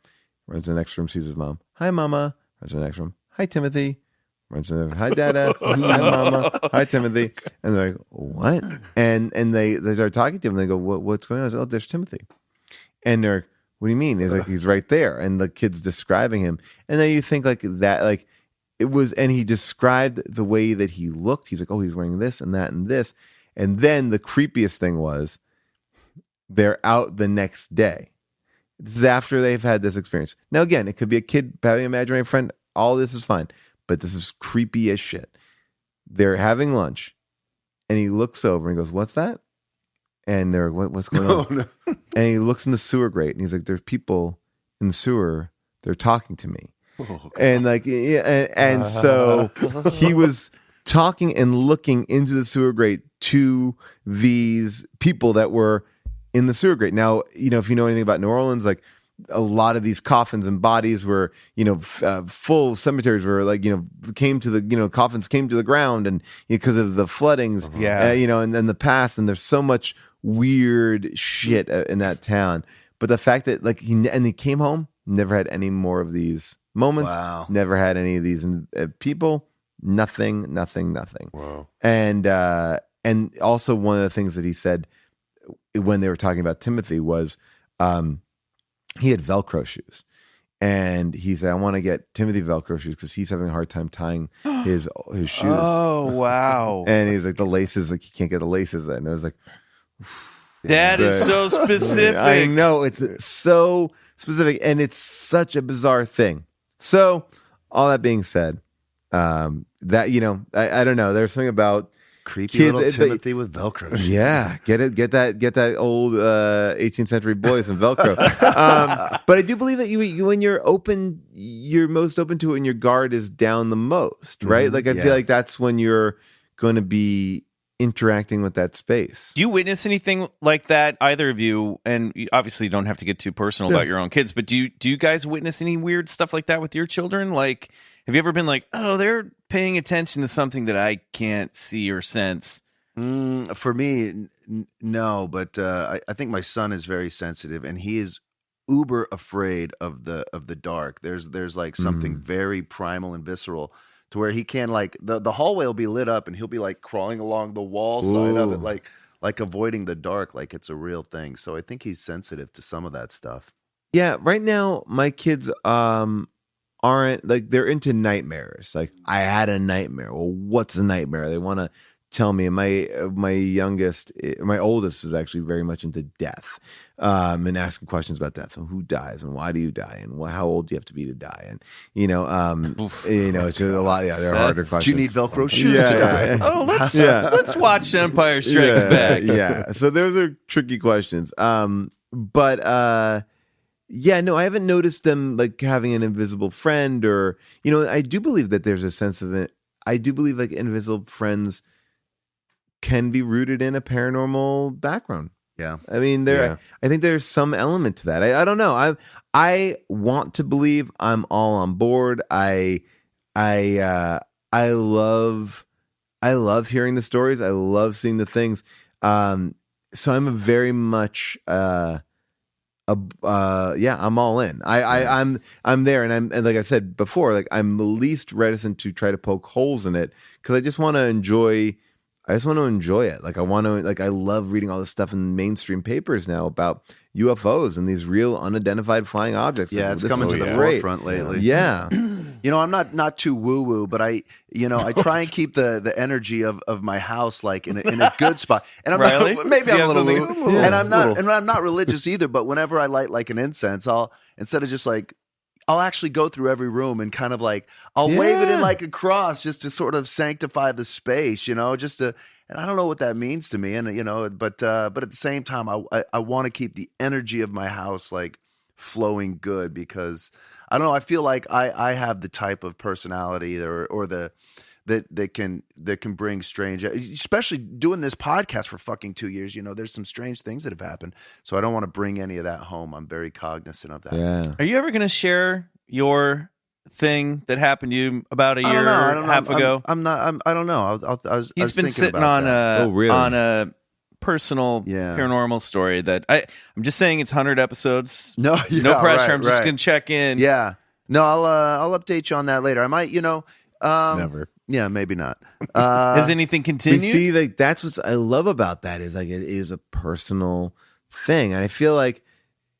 Runs to the next room, sees his mom. "Hi, Mama." Runs to the next room. "Hi, Timothy." Runs to the, "Hi, Dada." "Hi, Mama." "Hi, Timothy." And they're like, "What?" And they start talking to him. And they go, "What's going on?" I was like, "Oh, there's Timothy." And they're, "What do you mean?" He's like, "He's right there." And the kid's describing him. And then you think like that, like it was, and he described the way that he looked. He's like, "Oh, he's wearing this and that and this." And then the creepiest thing was they're out the next day. This is after they've had this experience. Now, again, it could be a kid having an imaginary friend. All this is fine. But this is creepy as shit. They're having lunch. And he looks over and he goes, "What's that?" And they're like, "What's going on?"
no.
And he looks in the sewer grate and he's like, "There's people in the sewer. They're talking to me." And like, and so he was talking and looking into the sewer grate to these people that were in the sewer grate. Now, if you know anything about New Orleans, like a lot of these coffins and bodies were, full cemeteries were like, coffins came to the ground and because of the floodings, and then the past, and there's so much weird shit in that town. But the fact that like he came home, never had any more of these moments, never had any of these people, nothing.
Wow.
And also one of the things that he said when they were talking about Timothy was, he had Velcro shoes. And he said, "I want to get Timothy Velcro shoes because he's having a hard time tying his shoes."
Oh, wow.
And he's like, the laces, like he can't get the laces in. And I was like,
that is so specific.
I know, it's so specific, and it's such a bizarre thing. So, all that being said, that I don't know. There's something about
creepy
kids,
little Timothy with Velcro.
Yeah, get that old 18th century boy some Velcro. But I do believe that you when you're open, you're most open to it, and your guard is down the most, right?
Mm-hmm.
Like I feel like that's when you're going to be interacting with that space.
Do you witness anything like that, either of you? And you obviously don't have to get too personal about your own kids, but do you guys witness any weird stuff like that with your children? Like, have you ever been like, "Oh, they're paying attention to something that I can't see or sense"?
For me, no, but I think my son is very sensitive, and he is uber afraid of the dark. There's like something very primal and visceral to where he can, like, the hallway will be lit up and he'll be like crawling along the wall side of it, like avoiding the dark, like it's a real thing. So I think he's sensitive to some of that stuff.
Yeah, right now my kids aren't, like, they're into nightmares. Like, I had a nightmare. Well, what's a nightmare? They want to tell me. My oldest is actually very much into death, and asking questions about death and who dies and why do you die and how old do you have to be to die, and it's just a lot. Yeah, they're harder questions.
Do you need Velcro shoes to die?
Oh, let's watch Empire Strikes Back.
Yeah, so those are tricky questions. But Yeah, no, I haven't noticed them like having an invisible friend, or I do believe that there's a sense of it. I do believe like invisible friends can be rooted in a paranormal background.
Yeah.
I mean,
Yeah.
I think there's some element to that. I don't know. I want to believe. I'm all on board. I love hearing the stories. I love seeing the things. So I'm a very much I'm all in. I'm there, and like I said before, like I'm the least reticent to try to poke holes in it because I just want to enjoy. I just want to enjoy it. Like I love reading all this stuff in mainstream papers now about UFOs and these real unidentified flying objects.
Yeah,
Like,
it's
this
coming
is
to the
great.
forefront lately.
Yeah.
I'm not too woo woo, but I try and keep the energy of my house like in a good spot. And I'm
Riley?
not, maybe
Do you
I'm a
have
little
something?
woo,
Yeah,
and I'm
little.
not religious either. But whenever I light like an incense, I'll instead of just like. I'll actually go through every room and kind of like I'll wave it in
Yeah.
like a cross just to sort of sanctify the space, just to. And I don't know what that means to me, and but at the same time, I want to keep the energy of my house like flowing good because I don't know. I feel like I have the type of personality or the that can bring strange, especially doing this podcast for fucking 2 years. There's some strange things that have happened, so I don't want to bring any of that home. I'm very cognizant of that.
Yeah.
Are you ever going to share your thing that happened to you about a year
I
and
don't
a
know.
half ago?
I don't know. I was
He's been
thinking
sitting
about
on
that.
a on a personal
Yeah.
paranormal story that I'm just saying it's 100 episodes.
No,
no
yeah,
pressure. I'm just
right.
going to check in.
Yeah. No, I'll update you on that later. I might,
Never.
Yeah, maybe not.
Has anything
We
continued?
see, like that's what I love about that is like it is a personal thing, and I feel like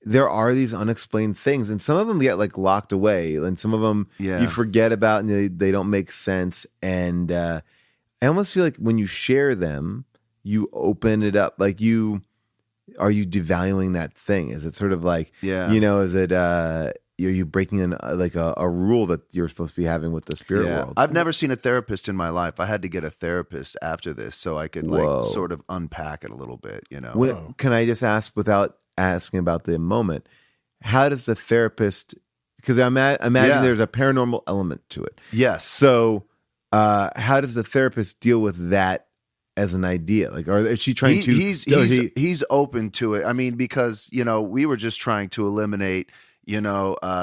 there are these unexplained things, and some of them get like locked away, and some of them
Yeah.
you forget about, and they don't make sense. And I almost feel like when you share them, you open it up. Like are you devaluing that thing? Is it sort of like
Yeah.
Is it are you breaking in like a rule that you're supposed to be having with the spirit world?
I've never seen a therapist in my life. I had to get a therapist after this so I could
Whoa.
like sort of unpack it a little bit,
Can I just ask without asking about the moment? How does the therapist? Because I imagine
Yeah.
there's a paranormal element to it.
Yes.
So, how does the therapist deal with that as an idea? Like, is she trying to?
He's open to it. I mean, because we were just trying to eliminate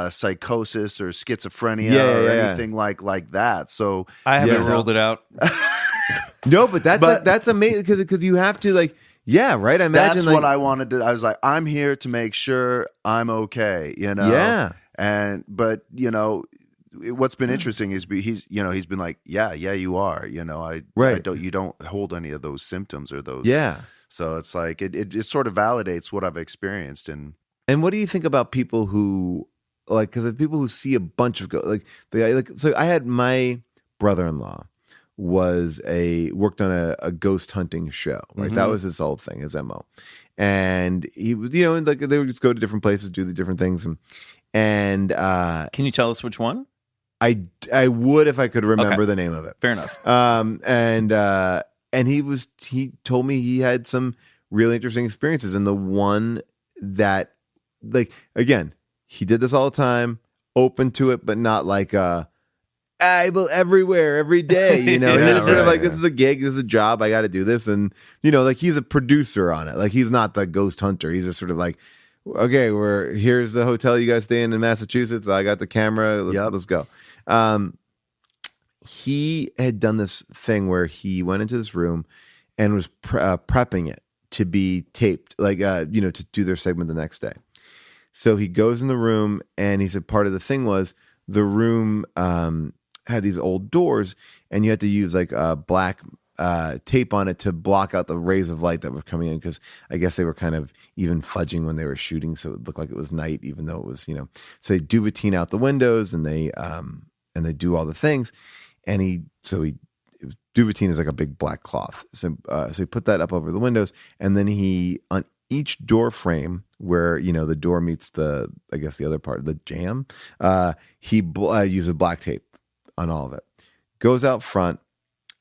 psychosis or schizophrenia or anything like that. So
I haven't
Yeah.
ruled it out.
No, but that's
But-
that's amazing because you have to like. Yeah, right. I imagine
that's
like,
what I wanted to. I was like, I'm here to make sure I'm okay.
Yeah.
But what's been interesting is he's been like, yeah, you are. I
Right.
you don't hold any of those symptoms or those.
Yeah.
So it's like it sort of validates what I've experienced and.
And what do you think about people who like? Because people who see a bunch of so I had my brother-in-law worked on a ghost hunting show, right? That was his whole thing, his MO. And he was, like they would just go to different places, do the different things, and
Can you tell us which one?
I would if I could remember
Okay.
the name of it.
Fair enough.
And he told me he had some really interesting experiences, and the one that like again, he did this all the time, open to it, but not like I will everywhere every day, He was sort of like, this is a gig, this is a job, I got to do this, and like he's a producer on it. Like he's not the ghost hunter. He's just sort of like, okay, here's the hotel you guys stay in Massachusetts. I got the camera. Let's go. He had done this thing where he went into this room and was prepping it to be taped, like to do their segment the next day. So he goes in the room, and he said part of the thing was the room had these old doors, and you had to use like black tape on it to block out the rays of light that were coming in, because I guess they were kind of even fudging when they were shooting, so it looked like it was night, even though it was, So they duvetine out the windows, and they do all the things, and duvetine is like a big black cloth, so he put that up over the windows, and then he on each door frame where the door meets the other part of the jamb, he uses black tape on all of it, goes out front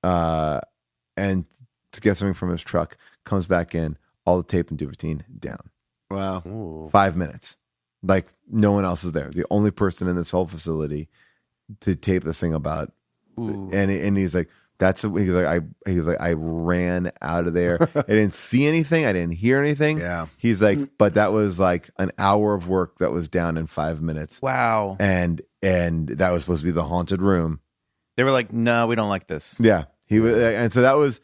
and to get something from his truck, comes back in, all the tape and duvetine down.
Wow.
5 minutes, like no one else is there. The only person in this whole facility to tape this thing about. And he's like, I ran out of there. I didn't see anything. I didn't hear anything.
Yeah.
He's like, but that was like an hour of work that was down in 5 minutes.
Wow.
And that was supposed to be the haunted room.
They were like, no, we don't like this.
Yeah. He was, and so that was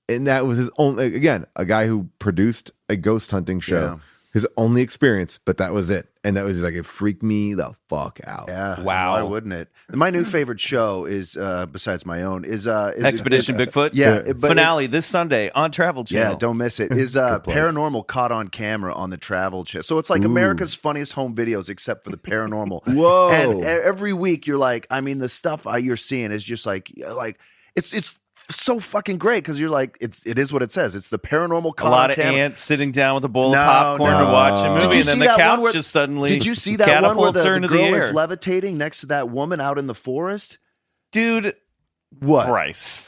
his only, again, a guy who produced a ghost hunting show.
Yeah.
His only experience, but that was it. And that was just like, it freaked me the fuck out.
Yeah.
Wow.
Why wouldn't it? My new favorite show is, besides my own, is
Expedition Bigfoot.
Yeah. But
finale this Sunday on Travel Channel.
yeah, don't miss it. Is Paranormal Caught on Camera on the Travel Channel. So it's like America's Funniest Home Videos, except for the paranormal.
Whoa.
And every week you're like, I mean, the stuff you're seeing is just like it's so fucking great because you're like, it is what it says. It's the paranormal caught
A lot
on
of
camera.
ants sitting down with a bowl of popcorn to watch a
Did
movie,
you
and then
see
the
that
couch
one where-
just suddenly
Did you see that one where
catapults her
the
into
girl
the air.
is levitating next to that woman out in the forest?
Dude,
What?
Bryce.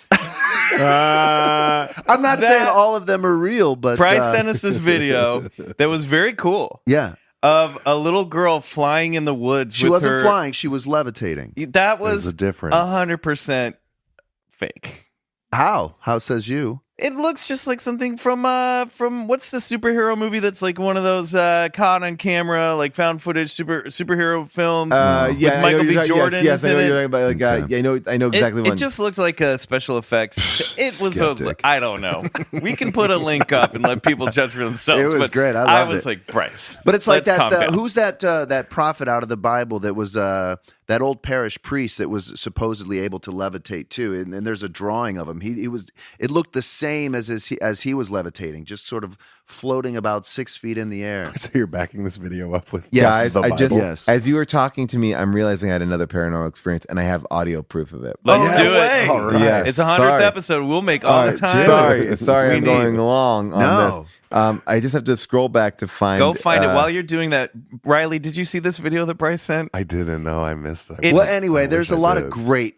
I'm not saying all of them are real, but
Bryce sent us this video that was very cool
yeah,
of a little girl flying in the woods.
she
with
wasn't
her,
flying; she was levitating.
That
There's
was
a difference.
100% fake.
How? How says you?
It looks just like something from what's the superhero movie that's like one of those caught on camera, like found footage superhero films with
Yeah,
Michael B. Jordan.
Yes, I know
in
what
it.
you're talking about. Like,
Okay.
I know exactly
It
one.
just looked like a special effects. It was
Skeptic.
I don't know. We can put a link up and let people judge for themselves.
It was
but
great. I loved
was
it.
like, Bryce.
But it's like
let's calm
that.
down.
Who's that prophet out of the Bible that was that old parish priest that was supposedly able to levitate too? And there's a drawing of him. He was. It looked the same as he was levitating, just sort of floating about 6 feet in the air.
So you're backing this video up with
Guys,
the
I just,
Bible?
Yes.
as you were talking to me, I'm realizing I had another paranormal experience, and I have audio proof of it.
Let's
Oh,
do
no way.
it.
All right.
Yeah,
It's 100th
sorry.
episode. We'll make all the time.
Sorry,
We
I'm
need.
going long on
No.
this. I just have to scroll back to find.
Go find it while you're doing that. Riley, did you see this video that Bryce sent?
I didn't know. I missed it.
It's-
Well, anyway,
I
there's a
wish I
lot
did.
of great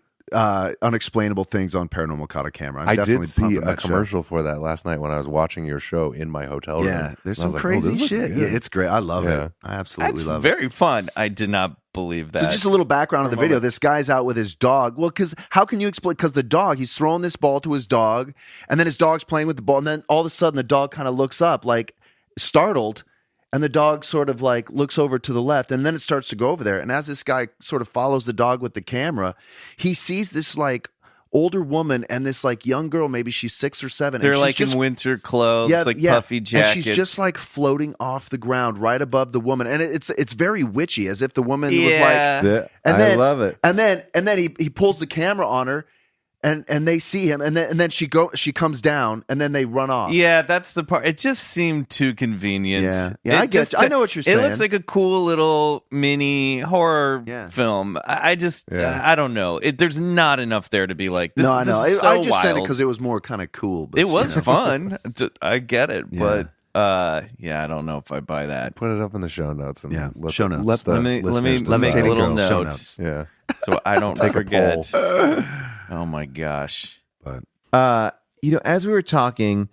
unexplainable things on Paranormal Caught on Camera. I'm
I
definitely
did see
pumping
a
that show.
commercial for that last night when I was watching your show in my hotel room.
Yeah, there's
And I
some
was like, oh,
crazy
this looks
shit.
good.
Yeah, it's great. I love
Yeah.
it. I absolutely
That's
love it.
very fun. I did not believe that.
So just a little background on the video. This guy's out with his dog. Well, because how can you explain? Because the dog, he's throwing this ball to his dog, and then his dog's playing with the ball, and then all of a sudden the dog kind of looks up, like startled, and the dog sort of like looks over to the left, and then it starts to go over there. And as this guy sort of follows the dog with the camera, he sees this like older woman and this like young girl, maybe she's 6 or 7.
They're
and she's
like
just
in winter clothes, puffy jackets.
and she's just like floating off the ground right above the woman, and it's very witchy, as if the woman was like.
Yeah,
And
I
then,
love it.
And then he pulls the camera on her, and they see him, and then she comes down, and then they run off.
Yeah, that's the part. It just seemed too convenient.
Yeah, I get you. I know what you're saying.
It looks like a cool little mini horror
Yeah.
film. I just,
Yeah.
I don't know. There's not enough there to be like, this,
No, I know.
this is
I
so
just sent it
wild.
because it was more kind of cool. But,
It was
you know.
fun. I get it,
Yeah.
but yeah, I don't know if I buy that.
Put it up in the show notes. And
Yeah,
let
show
the,
notes.
Let the
Let me
listeners
make a
decide.
little
Show
note
notes.
Yeah.
so I don't
Take a
forget.
poll.
Oh my gosh.
But
As we were talking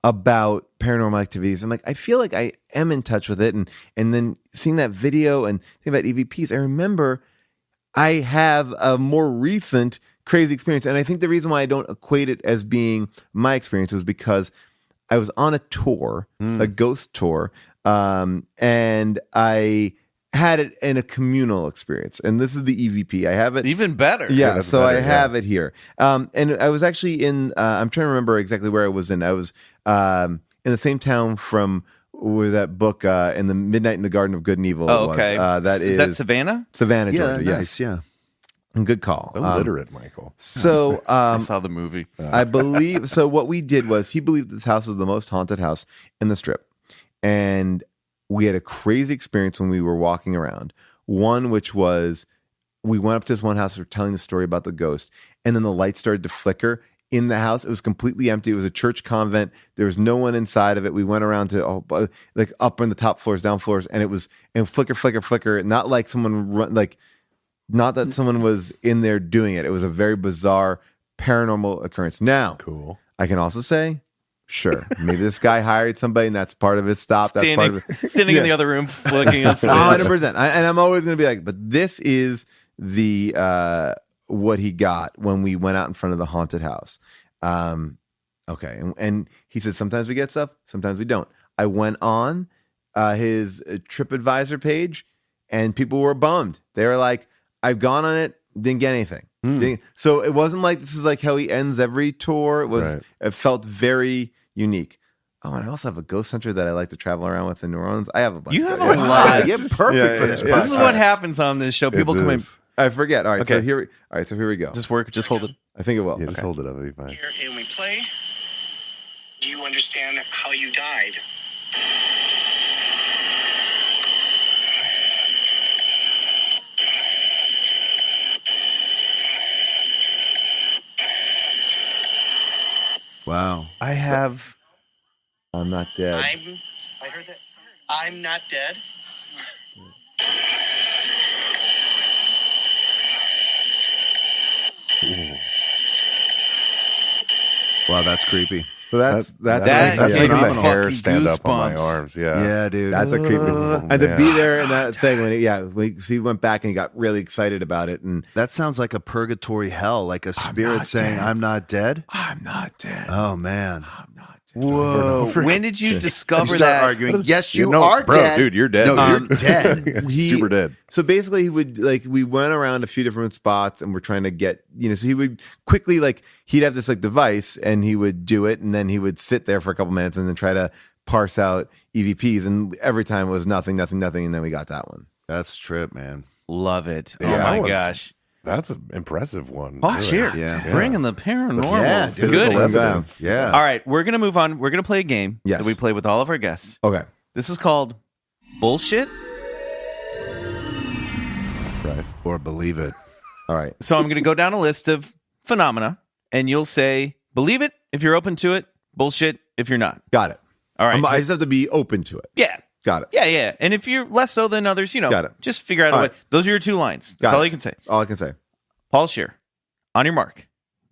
about paranormal activities, I'm like, I feel like I am in touch with it, and then seeing that video and thinking about EVPs, I remember I have a more recent crazy experience, and I think the reason why I don't equate it as being my experience was because I was on a tour, a ghost tour, and I had it in a communal experience, and this is the EVP. I have it
Even better.
yeah,
that's
so
better,
I have it here. And I was actually in, I'm trying to remember exactly where I was in. I was in the same town from where that book, In the Midnight in the Garden of Good and Evil
Oh,
was.
okay.
That
is that Savannah?
Savannah,
Yeah,
Georgia.
nice.
Yes.
Yeah.
Good call.
illiterate, Michael.
So
I saw the movie.
I believe, so what we did was he believed this house was the most haunted house in the strip. And we had a crazy experience when we were walking around. One, which was we went up to this one house, we were telling the story about the ghost, and then the lights started to flicker in the house. It was completely empty. It was a church convent. There was no one inside of it. We went around to like up in the top floors, down floors, and it was flicker, flicker, flicker. Not like someone not that someone was in there doing it. It was a very bizarre paranormal occurrence. Now,
Cool.
I can also say Sure. Maybe this guy hired somebody and that's part of his stop. That's part of it.
Standing in the other room, flicking a switch.
100%. And I'm always going to be like, but this is the what he got when we went out in front of the haunted house. Okay. And he said, sometimes we get stuff, sometimes we don't. I went on his TripAdvisor page and people were bummed. They were like, I've gone on it, didn't get anything. So it wasn't like this is like how he ends every tour. It felt very unique. Oh, and I also have a ghost hunter that I like to travel around with in New Orleans. I have a bunch.
You have a lot.
You're perfect for this.
This is what happens on this show. People come in.
I forget. All right.
Okay.
So here we go.
Does this work? Just hold it.
I think it will.
Yeah, just hold it up. It'll be fine.
Here and we play. Do you understand how you died?
Wow.
I'm not dead.
I heard that. I'm not dead.
Wow, that's creepy.
So that's
That
that's
gave
making
me
the hair
fucking
stand up on my
goosebumps.
arms. Yeah.
Yeah, dude.
That's a creepy.
man.
And to be there in that thing when he went back and he got really excited about it. And
That sounds like a purgatory hell, like a spirit
not
saying,
dead.
I'm not dead.
I'm not dead.
Oh, man.
I'm not dead.
Whoa. When did you discover
Start
that?
arguing. Yes, you
No,
are
bro,
dead.
dude, you're dead.
No,
You're
you're dead.
Super dead.
So basically, he would we went around a few different spots and we're trying to get, so he would quickly, he'd have this device and he would do it and then he would sit there for a couple minutes and then try to parse out EVPs. And every time it was nothing. And then we got that one.
That's trip, man.
Love it.
Yeah,
Oh
that
my
was-
gosh.
That's an impressive one.
Paul
really.
Scheer.
Yeah.
Bringing the paranormal.
Yeah, dude.
Good.
Physical evidence.
Yeah.
All right, we're going to move on. We're going to play a game
Yes.
that we play with all of our guests.
Okay.
This is called Bullshit.
Bryce.
Or believe it.
All right.
So I'm going to go down a list of phenomena, and you'll say, believe it if you're open to it, bullshit if you're not.
Got it.
All right.
I just have to be open to it.
Yeah.
Got it.
Yeah. And if you're less so than others,
Got it.
just figure out a
All
way.
right.
Those are your 2 lines. That's
Got
all
it.
you can say.
All I can say.
Paul Scheer, on your mark,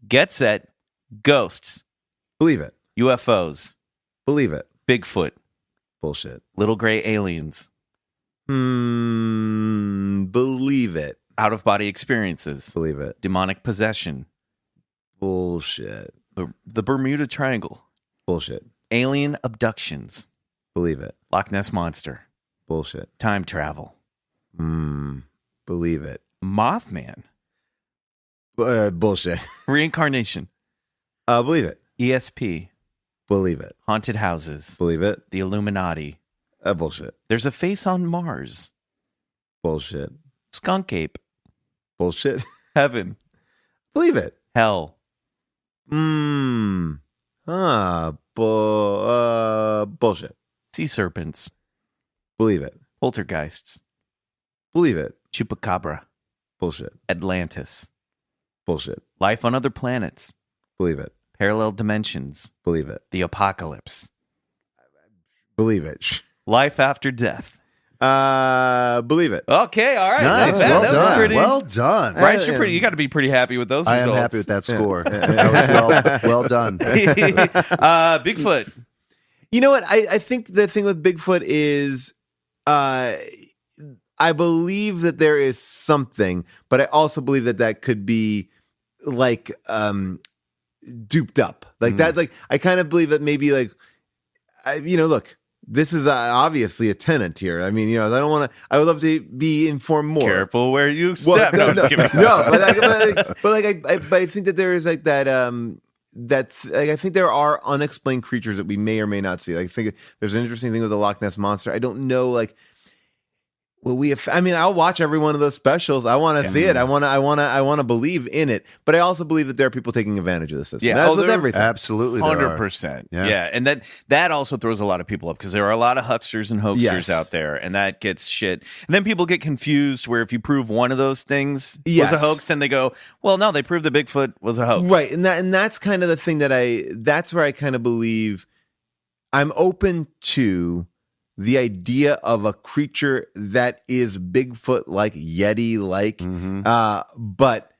get set, ghosts,
Believe it.
UFOs,
Believe it.
Bigfoot,
Bullshit.
little gray aliens,
Believe it.
out-of-body experiences,
Believe it.
demonic possession,
Bullshit.
the Bermuda Triangle,
Bullshit.
alien abductions,
Believe it.
Loch Ness Monster,
Bullshit.
time travel,
Believe it.
Mothman,
Bullshit.
reincarnation,
Believe it.
ESP,
Believe it.
haunted houses,
Believe it.
the Illuminati,
Bullshit.
there's a face on Mars,
Bullshit.
skunk ape,
Bullshit.
heaven,
Believe it.
hell,
Bullshit.
sea serpents,
Believe it.
poltergeists,
Believe it.
chupacabra,
Bullshit.
Atlantis,
Bullshit.
life on other planets,
Believe it.
parallel dimensions,
Believe it.
the apocalypse,
Believe it.
life after death.
Believe it.
Okay, all right.
Nice.
Not bad.
Well
that was
done.
pretty.
Well done.
Bryce, you got to be pretty happy with those
I am
results.
happy with that score. That was well done.
Bigfoot.
You know what? I think the thing with Bigfoot is I believe that there is something, but I also believe that could be duped up. That I kind of believe that maybe look, this is obviously a tenant here. I mean, I don't want to. I would love to be informed more.
Careful where you
Well,
step. No, I'm just kidding.
but I think that there is that I think there are unexplained creatures that we may or may not see. I think there's an interesting thing with the Loch Ness Monster. I don't know, I'll watch every one of those specials. I want to see it. I want to believe in it. But I also believe that there are people taking advantage of the system.
Yeah.
That's
Oh,
with
there-
everything.
Absolutely. there are.
100%.
Yeah.
Yeah. And that also throws a lot of people up because there are a lot of hucksters and hoaxers
Yes.
out there, and that gets shit. And then people get confused where if you prove one of those things
Yes.
was a hoax, then they go, well, no, they proved that Bigfoot was a hoax.
Right. And that's kind of the thing that's where I kind of believe I'm open to the idea of a creature that is Bigfoot like, Yeti like, but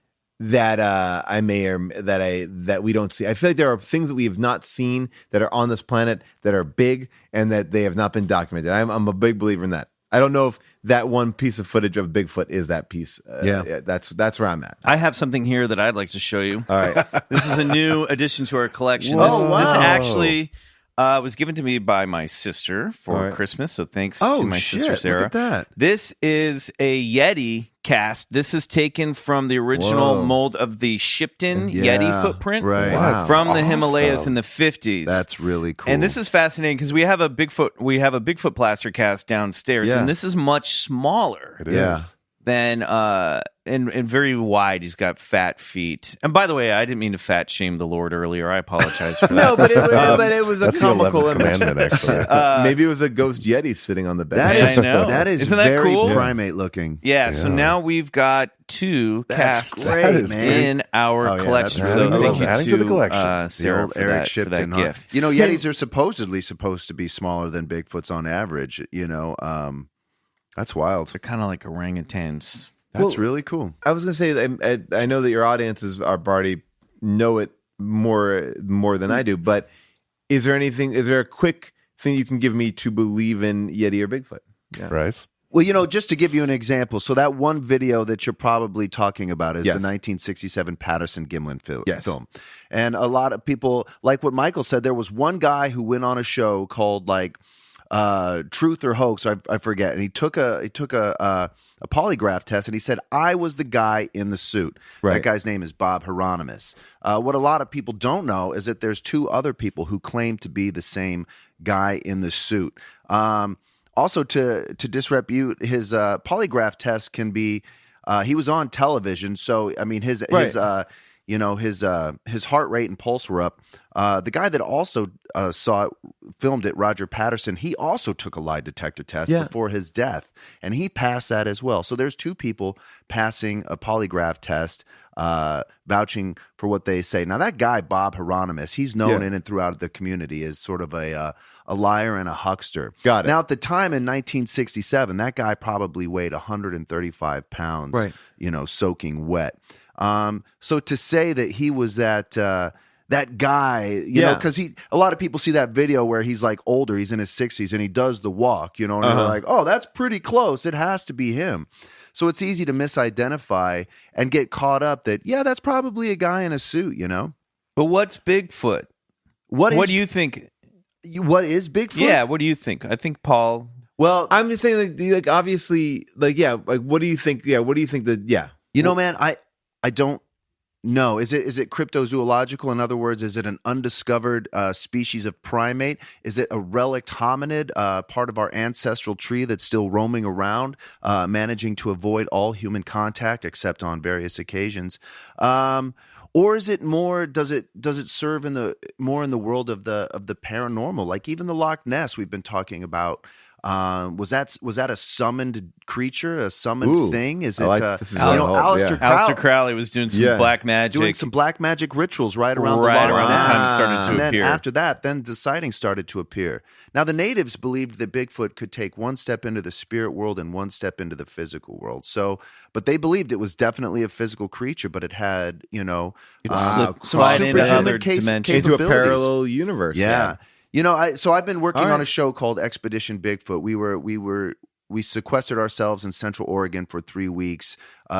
that that we don't see. I feel like there are things that we have not seen that are on this planet that are big and that they have not been documented. I'm a big believer in that. I don't know if that one piece of footage of Bigfoot is that piece. That's where I'm at.
I have something here that I'd like to show you.
All right.
This is a new addition to our collection.
Whoa,
This
wow.
actually was given to me by my sister for Christmas, so thanks to my sister Sarah.
Look at that.
This is a Yeti cast. This is taken from the original
Whoa.
mold of the Shipton
Yeah,
Yeti footprint
right.
Wow.
from the
Awesome.
Himalayas in the 50s.
That's really cool.
And this is fascinating because we have a Bigfoot plaster cast downstairs,
Yeah.
and this is much smaller
It is.
Yeah.
than and very wide. He's got fat feet. And by the way, I didn't mean to fat shame the Lord earlier. I apologize for that.
No, but it was a
That's the
comical
11th
image.
commandment, actually.
Maybe it was a ghost Yeti sitting on the bed.
That
Yeah,
is,
I know.
that is
Isn't that
very
cool?
primate looking.
Yeah, so
Yeah.
now we've got two
That's
casts
great, man.
in our
Oh, yeah,
collection.
that's
So
really
thank
cool.
you
Adding to the collection.
The
Sarah,
old
for
Eric
that
Shipton
gift.
You know, Yetis are supposedly supposed to be smaller than Bigfoots on average. You know, that's wild.
They're kind of like orangutans.
That's really cool.
I was going to say, that I know that your audiences are Barney know it more than I do, but is there a quick thing you can give me to believe in Yeti or Bigfoot? Yeah.
Bryce?
Well, you know, just to give you an example, so that one video that you're probably talking about is
Yes.
the 1967 Patterson Gimlin
Yes.
film. And a lot of people, like what Michael said, there was one guy who went on a show called like Truth or Hoax, I forget, and he took a polygraph test, and he said, I was the guy in the suit.
Right.
That guy's name is Bob Hieronymus. What a lot of people don't know is that there's two other people who claim to be the same guy in the suit. Also, to disrepute his polygraph test can be, he was on television, so I mean his heart rate and pulse were up. The guy that also filmed it, Roger Patterson, he also took a lie detector test before his death, and he passed that as well. So there's two people passing a polygraph test, vouching for what they say. Now that guy, Bob Hieronymus, he's known in and throughout the community as sort of a liar and a huckster.
Got it.
Now at the time in 1967, that guy probably weighed 135 pounds,
Right.
you know, soaking wet. So to say that he was that guy, you know, because a lot of people see that video where he's like older, he's in his 60s, and he does the walk, you know, and they're like, oh, that's pretty close. It has to be him. So it's easy to misidentify and get caught up that, that's probably a guy in a suit, you know.
But what's Bigfoot?
What
do you think?
What is Bigfoot?
Yeah, what do you think? I think Paul.
Well,
I'm just saying, like obviously, what do you think? Yeah, what do you think
you know, man, I don't know. Is it cryptozoological? In other words, is it an undiscovered species of primate? Is it a relict hominid, part of our ancestral tree that's still roaming around, managing to avoid all human contact except on various occasions? Or is it more? Does it serve in the world of the paranormal? Like even the Loch Ness we've been talking about. Was that a summoned creature, a summoned thing? Is it?
this is
Aleister
Aleister Crowley was doing some black magic.
doing some black magic rituals right around the
right
Loch
around the
Ness.
time it started to
and
appear.
then after that, then the sightings started to appear. Now the natives believed that Bigfoot could take one step into the spirit world and one step into the physical world. But they believed it was definitely a physical creature, but it had, some
slide into
superhuman
other dimensions.
into a
capabilities.
parallel universe?
Yeah. You know, I've been working
All right.
on a show called Expedition Bigfoot. We sequestered ourselves in Central Oregon for 3 weeks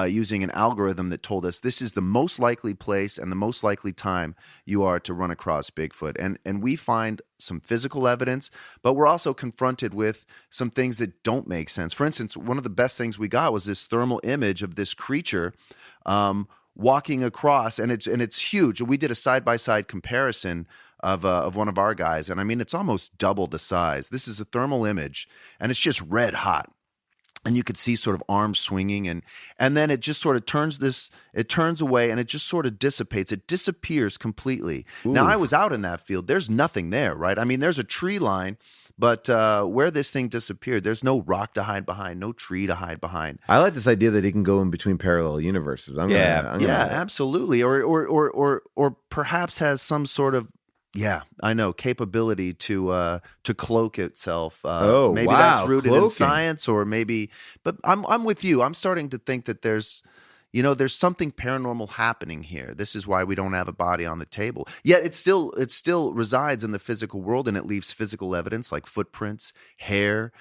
using an algorithm that told us this is the most likely place and the most likely time you are to run across Bigfoot. And we find some physical evidence, but we're also confronted with some things that don't make sense. For instance, one of the best things we got was this thermal image of this creature walking across, and it's huge. We did a side-by-side comparison of one of our guys, and I mean it's almost double the size. This is a thermal image, and it's just red hot, and you could see sort of arms swinging, and then it just sort of turns away, and it just sort of dissipates. It disappears completely.
Ooh.
Now I was out in that field. There's nothing there, right? I mean, there's a tree line, but where this thing disappeared, there's no rock to hide behind, no tree to hide behind.
I like this idea that he can go in between parallel universes.
Absolutely, or perhaps has some sort of capability to cloak itself. Maybe that's rooted in science, or maybe. But I'm with you. I'm starting to think that there's there's something paranormal happening here. This is why we don't have a body on the table. Yet it still resides in the physical world, and it leaves physical evidence like footprints, hair,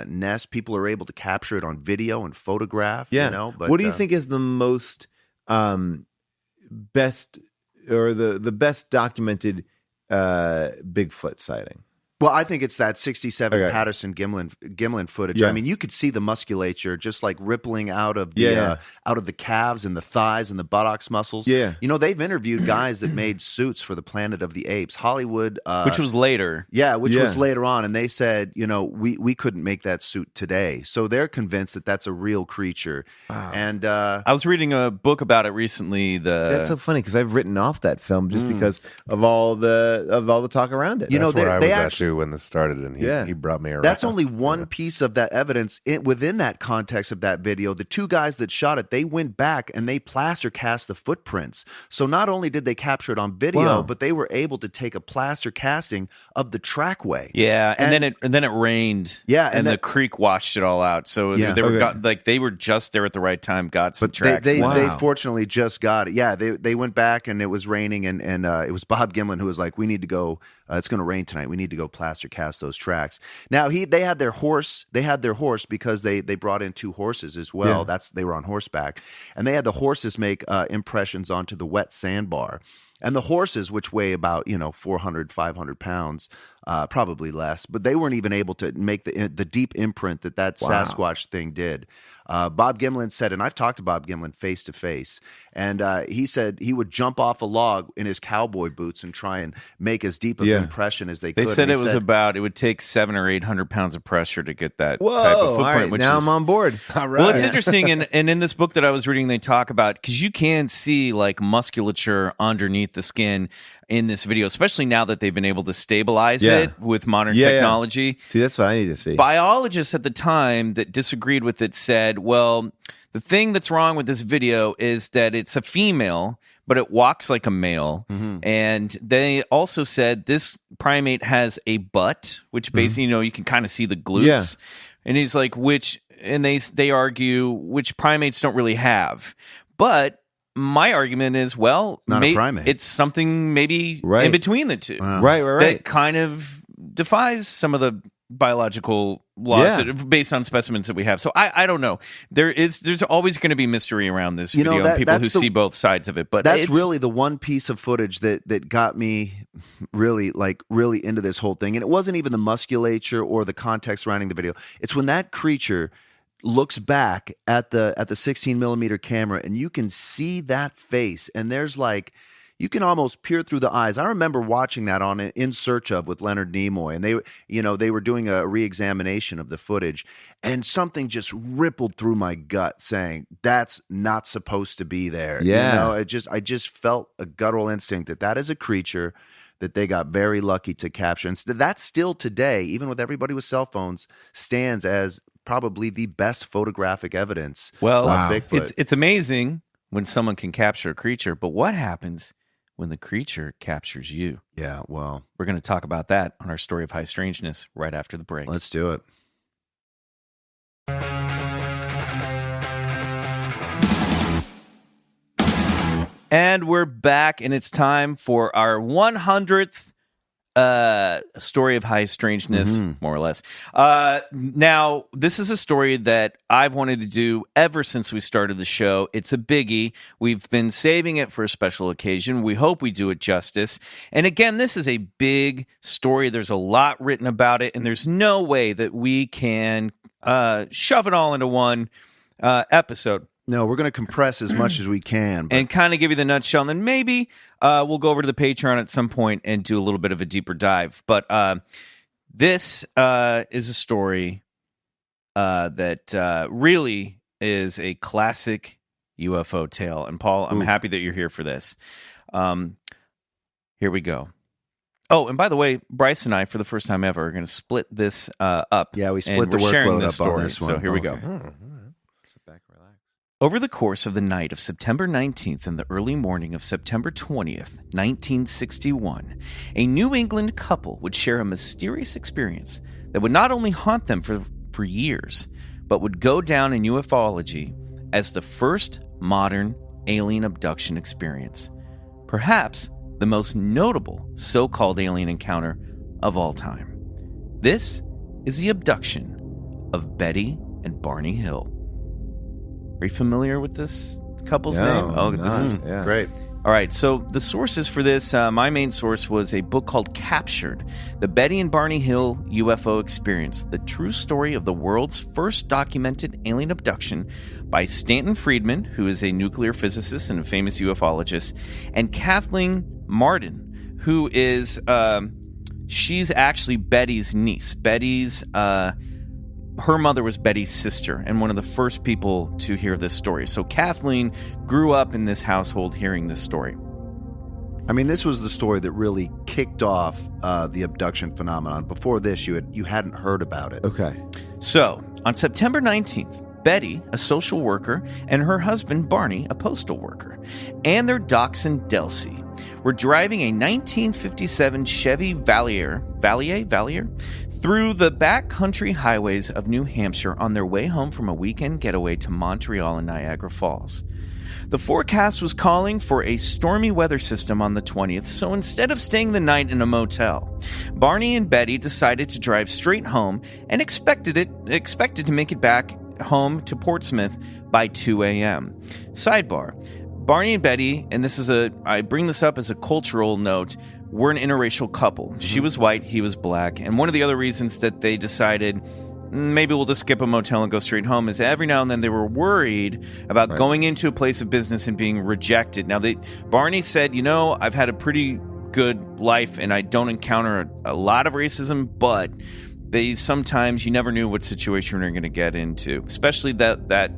nests. People are able to capture it on video and photograph.
Yeah.
But,
what do you think is the most best or the best documented Bigfoot sighting?
Well, I think it's that 67
Okay.
Patterson Gimlin footage.
Yeah.
I mean, you could see the musculature just like rippling out of the out of the calves and the thighs and the buttocks muscles.
Yeah.
They've interviewed guys that made suits for the Planet of the Apes, Hollywood,
which was later.
which was later on, and they said, we couldn't make that suit today. So they're convinced that that's a real creature.
Wow.
And
I was reading a book about it recently.
That's so funny because I've written off that film just because of all the talk around it.
That's where I was
they
at too when this started, and he brought me around.
That's only one piece of that evidence. Within that context of that video, the two guys that shot it, they went back and they plaster cast the footprints. So not only did they capture it on video, but they were able to take a plaster casting of the trackway.
Yeah, and then it rained.
Yeah,
and the creek washed it all out. So they were they were just there at the right time. Got some tracks.
They fortunately just got it. Yeah, they went back and it was raining, and it was Bob Gimlin who was like, "We need to go. It's going to rain tonight. We need to go plaster cast those tracks." Now they had their horse. They had their horse because they brought in two horses as well.
Yeah.
They were on horseback, and they had the horses make impressions onto the wet sandbar. And the horses, which weigh about 400, 500 pounds, probably less, but they weren't even able to make the deep imprint that Sasquatch thing did. Bob Gimlin said, and I've talked to Bob Gimlin face to face, and he said he would jump off a log in his cowboy boots and try and make as deep of an impression as they could.
They said it would take 700 or 800 pounds of pressure to get that type of footprint.
All right,
which
now I'm on board.
all right.
Well, it's interesting, and in this book that I was reading, they talk about, because you can see like musculature underneath the skin in this video, especially now that they've been able to stabilize it with modern technology.
See, that's what I need to see.
Biologists at the time that disagreed with it said, well, the thing that's wrong with this video is that it's a female, but it walks like a male. Mm-hmm. And they also said this primate has a butt, which basically, you can kind of see the glutes. Yeah. And he's like, they argue, which primates don't really have. But my argument is, well,
not a primate.
It's something maybe in between the two.
Wow.
Right.
That kind of defies some of the biological laws based on specimens that we have. So I don't know. There's always going to be mystery around this video and people who see both sides of it. But
that's really the one piece of footage that got me really into this whole thing. And it wasn't even the musculature or the context surrounding the video. It's when that creature looks back at the 16 millimeter camera and you can see that face, and there's you can almost peer through the eyes. I remember watching that on In Search Of with Leonard Nimoy, and they were doing a re-examination of the footage, and something just rippled through my gut saying that's not supposed to be there.
Yeah.
I just felt a guttural instinct that is a creature that they got very lucky to capture. And that still today, even with everybody with cell phones, stands as probably the best photographic evidence of Bigfoot.
It's amazing when someone can capture a creature, but what happens when the creature captures you?
Yeah, well,
we're going to talk about that on our story of High Strangeness right after the break.
Let's do it.
And we're back, and it's time for our 100th story of High Strangeness, more or less. Now, this is a story that I've wanted to do ever since we started the show. It's a biggie. We've been saving it for a special occasion. We hope we do it justice. And again, this is a big story. There's a lot written about it, and there's no way that we can shove it all into one episode.
No, we're going to compress as much as we can.
And kind of give you the nutshell. And then maybe we'll go over to the Patreon at some point and do a little bit of a deeper dive. But this is a story that really is a classic UFO tale. And Paul, I'm happy that you're here for this. Here we go. Oh, and by the way, Bryce and I, for the first time ever, are going to split this up.
Yeah, we split the workload up
story,
on this one.
So here we go.
Sit back, relax.
Over the course of the night of September 19th and the early morning of September 20th, 1961, a New England couple would share a mysterious experience that would not only haunt them for years, but would go down in ufology as the first modern alien abduction experience. Perhaps the most notable so-called alien encounter of all time. This is the abduction of Betty and Barney Hill. Are you familiar with this couple's name? Oh, this is
great.
All right, so the sources for this, my main source was a book called Captured, The Betty and Barney Hill UFO Experience, the true story of the world's first documented alien abduction by Stanton Friedman, who is a nuclear physicist and a famous ufologist, and Kathleen Martin, who is, she's actually Betty's niece. Her mother was Betty's sister and one of the first people to hear this story. So Kathleen grew up in this household hearing this story.
I mean, this was the story that really kicked off the abduction phenomenon. Before this, you hadn't heard about it.
Okay.
So, on September 19th, Betty, a social worker, and her husband, Barney, a postal worker, and their dachshund, Delcy, were driving a 1957 Chevy Valier through the backcountry highways of New Hampshire on their way home from a weekend getaway to Montreal and Niagara Falls. The forecast was calling for a stormy weather system on the 20th, so instead of staying the night in a motel, Barney and Betty decided to drive straight home and expected to make it back home to Portsmouth by 2 a.m. Sidebar: Barney and Betty, and I bring this up as a cultural note, we're an interracial couple. She was white, he was black. And one of the other reasons that they decided maybe we'll just skip a motel and go straight home is every now and then they were worried about going into a place of business and being rejected. Now, Barney said, I've had a pretty good life and I don't encounter a lot of racism, but sometimes you never knew what situation you're going to get into, especially that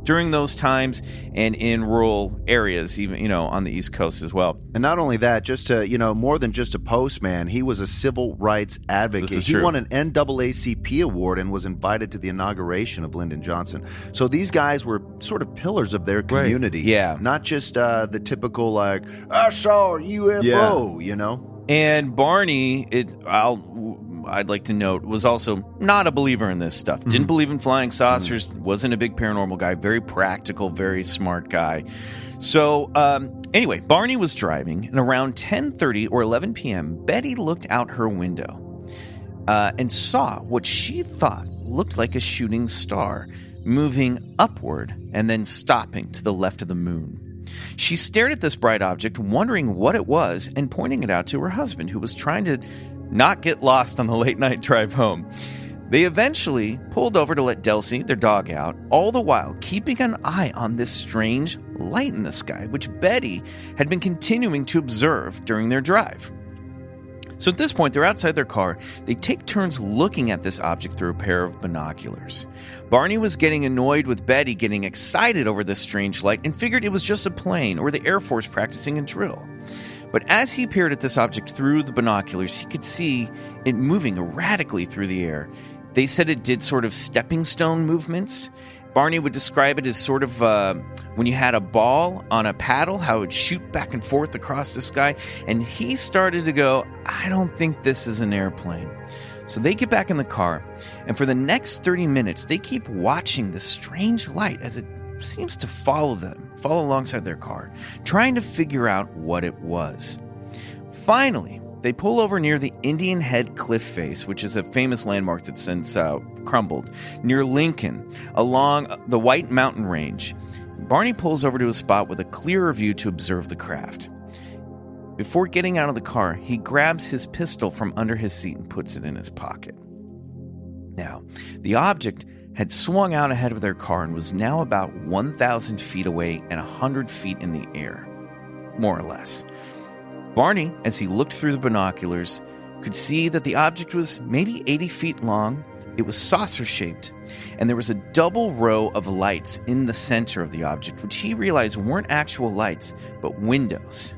during those times and in rural areas, even, on the East Coast as well.
And not only that, just to, more than just a postman, he was a civil rights advocate.
This is
he
true.
won an NAACP award and was invited to the inauguration of Lyndon Johnson. So these guys were sort of pillars of their community.
Yeah.
Not just the typical, like, I saw a UFO,
And Barney, I'd like to note, was also not a believer in this stuff. Didn't believe in flying saucers, wasn't a big paranormal guy, very practical, very smart guy. So anyway, Barney was driving, and around 10:30 or 11 p.m., Betty looked out her window and saw what she thought looked like a shooting star moving upward and then stopping to the left of the moon. She stared at this bright object, wondering what it was, and pointing it out to her husband, who was trying to not get lost on the late-night drive home. They eventually pulled over to let Delcy, their dog, out, all the while keeping an eye on this strange light in the sky, which Betty had been continuing to observe during their drive. So at this point, they're outside their car. They take turns looking at this object through a pair of binoculars. Barney was getting annoyed with Betty getting excited over this strange light and figured it was just a plane or the Air Force practicing a drill. But as he peered at this object through the binoculars, he could see it moving erratically through the air. They said it did sort of stepping stone movements. Barney would describe it as sort of when you had a ball on a paddle, how it would shoot back and forth across the sky. And he started to go, I don't think this is an airplane. So they get back in the car, and for the next 30 minutes, they keep watching this strange light as it seems to follow alongside their car, trying to figure out what it was. Finally, they pull over near the Indian Head cliff face, which is a famous landmark that's since crumbled, near Lincoln, along the White Mountain Range. Barney pulls over to a spot with a clearer view to observe the craft. Before getting out of the car, he grabs his pistol from under his seat and puts it in his pocket. Now, the object had swung out ahead of their car and was now about 1,000 feet away and 100 feet in the air, more or less. Barney, as he looked through the binoculars, could see that the object was maybe 80 feet long. It was saucer-shaped, and there was a double row of lights in the center of the object, which he realized weren't actual lights, but windows.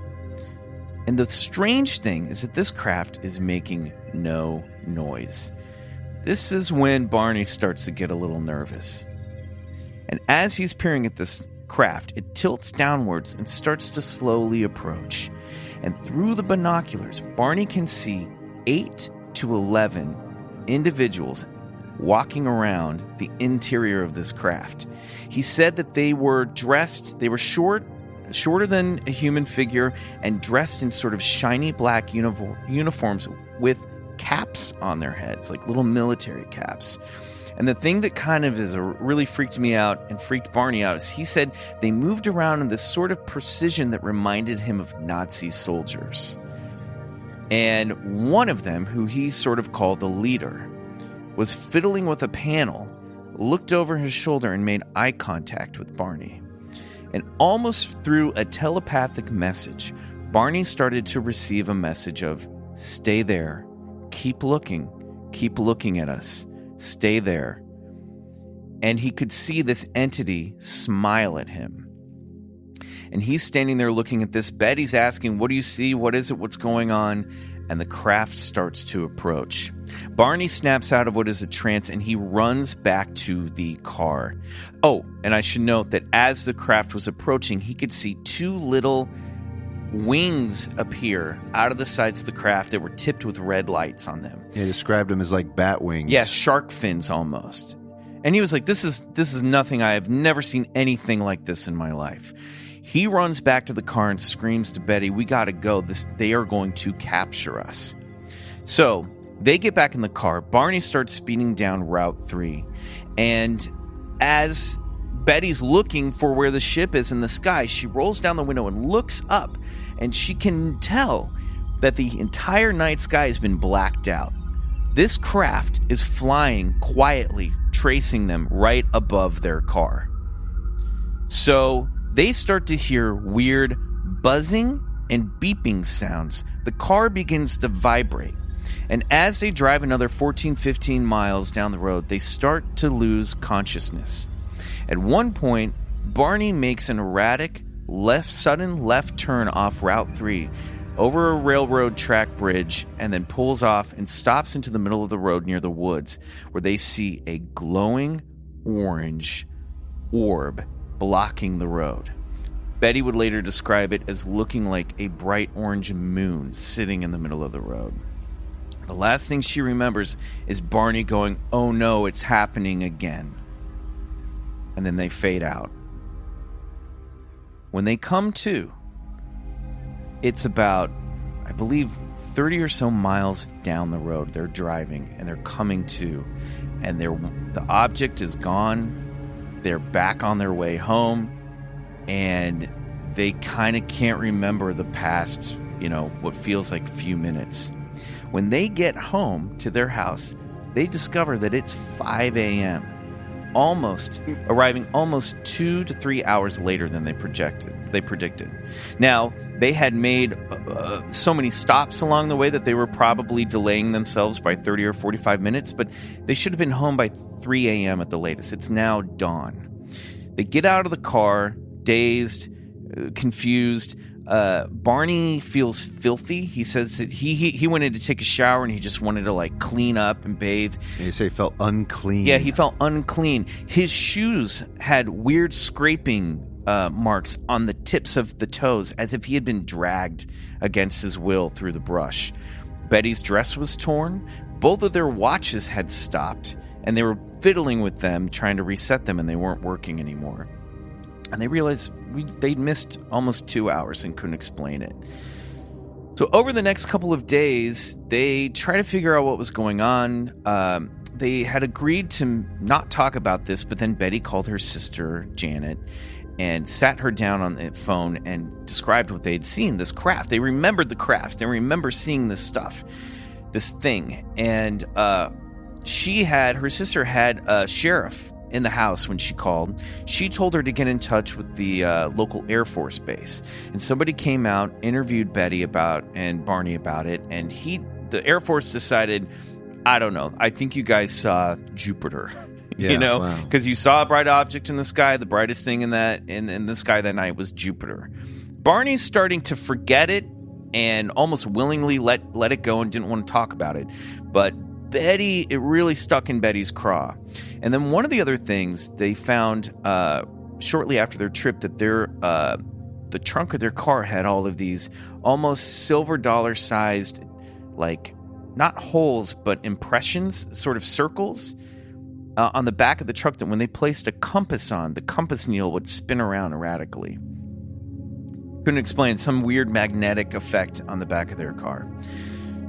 And the strange thing is that this craft is making no noise. This is when Barney starts to get a little nervous. And as he's peering at this craft, it tilts downwards and starts to slowly approach. And through the binoculars, Barney can see 8 to 11 individuals walking around the interior of this craft. He said that they were dressed, they were shorter than a human figure, and dressed in sort of shiny black uniforms with caps on their heads, like little military caps. And the thing that kind of really freaked me out and freaked Barney out is he said they moved around in this sort of precision that reminded him of Nazi soldiers. And one of them, who he sort of called the leader, was fiddling with a panel, looked over his shoulder and made eye contact with Barney. And almost through a telepathic message, Barney started to receive a message of, "Stay there. Keep looking at us. Stay there." And he could see this entity smile at him. And he's standing there looking at this. Betty's asking, "What do you see? What is it? What's going on?" And the craft starts to approach. Barney snaps out of what is a trance and he runs back to the car. Oh, and I should note that as the craft was approaching, he could see two little wings appear out of the sides of the craft that were tipped with red lights on them.
He described them as like bat wings.
Yeah, shark fins almost. And he was like, this is nothing. I have never seen anything like this in my life. He runs back to the car and screams to Betty, "We got to go. They are going to capture us." So they get back in the car. Barney starts speeding down Route 3. And as Betty's looking for where the ship is in the sky, she rolls down the window and looks up. And she can tell that the entire night sky has been blacked out. This craft is flying quietly, tracing them right above their car. So they start to hear weird buzzing and beeping sounds. The car begins to vibrate. And as they drive another 14, 15 miles down the road, they start to lose consciousness. At one point, Barney makes an erratic sudden left turn off Route 3 over a railroad track bridge and then pulls off and stops into the middle of the road near the woods, where they see a glowing orange orb blocking the road. Betty would later describe it as looking like a bright orange moon sitting in the middle of the road. The last thing she remembers is Barney going, "Oh no, it's happening again." And then they fade out. When they come to, it's about, I believe, 30 or so miles down the road. They're driving and they're coming to, and the object is gone. They're back on their way home, and they kind of can't remember the past, what feels like a few minutes. When they get home to their house, they discover that it's 5 a.m., arriving almost 2 to 3 hours later than they predicted. Now, they had made so many stops along the way that they were probably delaying themselves by 30 or 45 minutes, but they should have been home by 3 a.m. at the latest. It's now dawn. They get out of the car, dazed, confused. Barney feels filthy. He says that he wanted to take a shower and he just wanted to clean up and bathe.
And you say he felt unclean.
Yeah, he felt unclean. His shoes had weird scraping marks on the tips of the toes, as if he had been dragged against his will through the brush. Betty's dress was torn. Both of their watches had stopped, and they were fiddling with them, trying to reset them, and they weren't working anymore. And they realized they'd missed almost 2 hours and couldn't explain it. So over the next couple of days, they tried to figure out what was going on. They had agreed to not talk about this, but then Betty called her sister, Janet, and sat her down on the phone and described what they'd seen, this craft. They remembered the craft. They remember seeing this stuff, this thing. And her sister had a sheriff in the house when she called. She told her to get in touch with the local Air Force base. And somebody came out, interviewed Betty and Barney about it, and the Air Force decided, I don't know, I think you guys saw Jupiter.
Yeah,
because you saw a bright object in the sky. The brightest thing in the sky that night was Jupiter. Barney's starting to forget it and almost willingly let it go and didn't want to talk about it. But Betty, it really stuck in Betty's craw. And then one of the other things they found shortly after their trip, that the trunk of their car had all of these almost silver dollar sized, not holes, but impressions, sort of circles, on the back of the truck that when they placed a compass on, the compass needle would spin around erratically. Couldn't explain, some weird magnetic effect on the back of their car.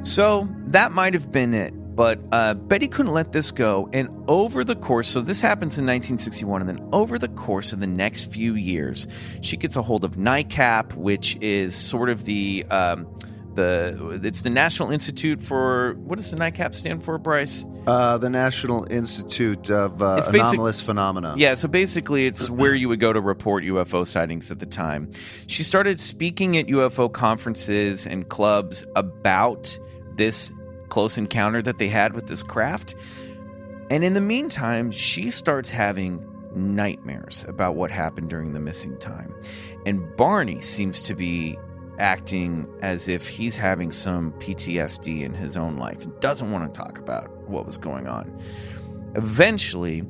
So that might have been it. But Betty couldn't let this go, and over the course, so this happens in 1961, and then over the course of the next few years, she gets a hold of NICAP, which is sort of it's the National Institute for, what does the NICAP stand for, Bryce?
The National Institute of Anomalous Phenomena.
Yeah, so basically it's where you would go to report UFO sightings at the time. She started speaking at UFO conferences and clubs about this close encounter that they had with this craft. And in the meantime, she starts having nightmares about what happened during the missing time. And Barney seems to be acting as if he's having some PTSD in his own life and doesn't want to talk about what was going on. Eventually,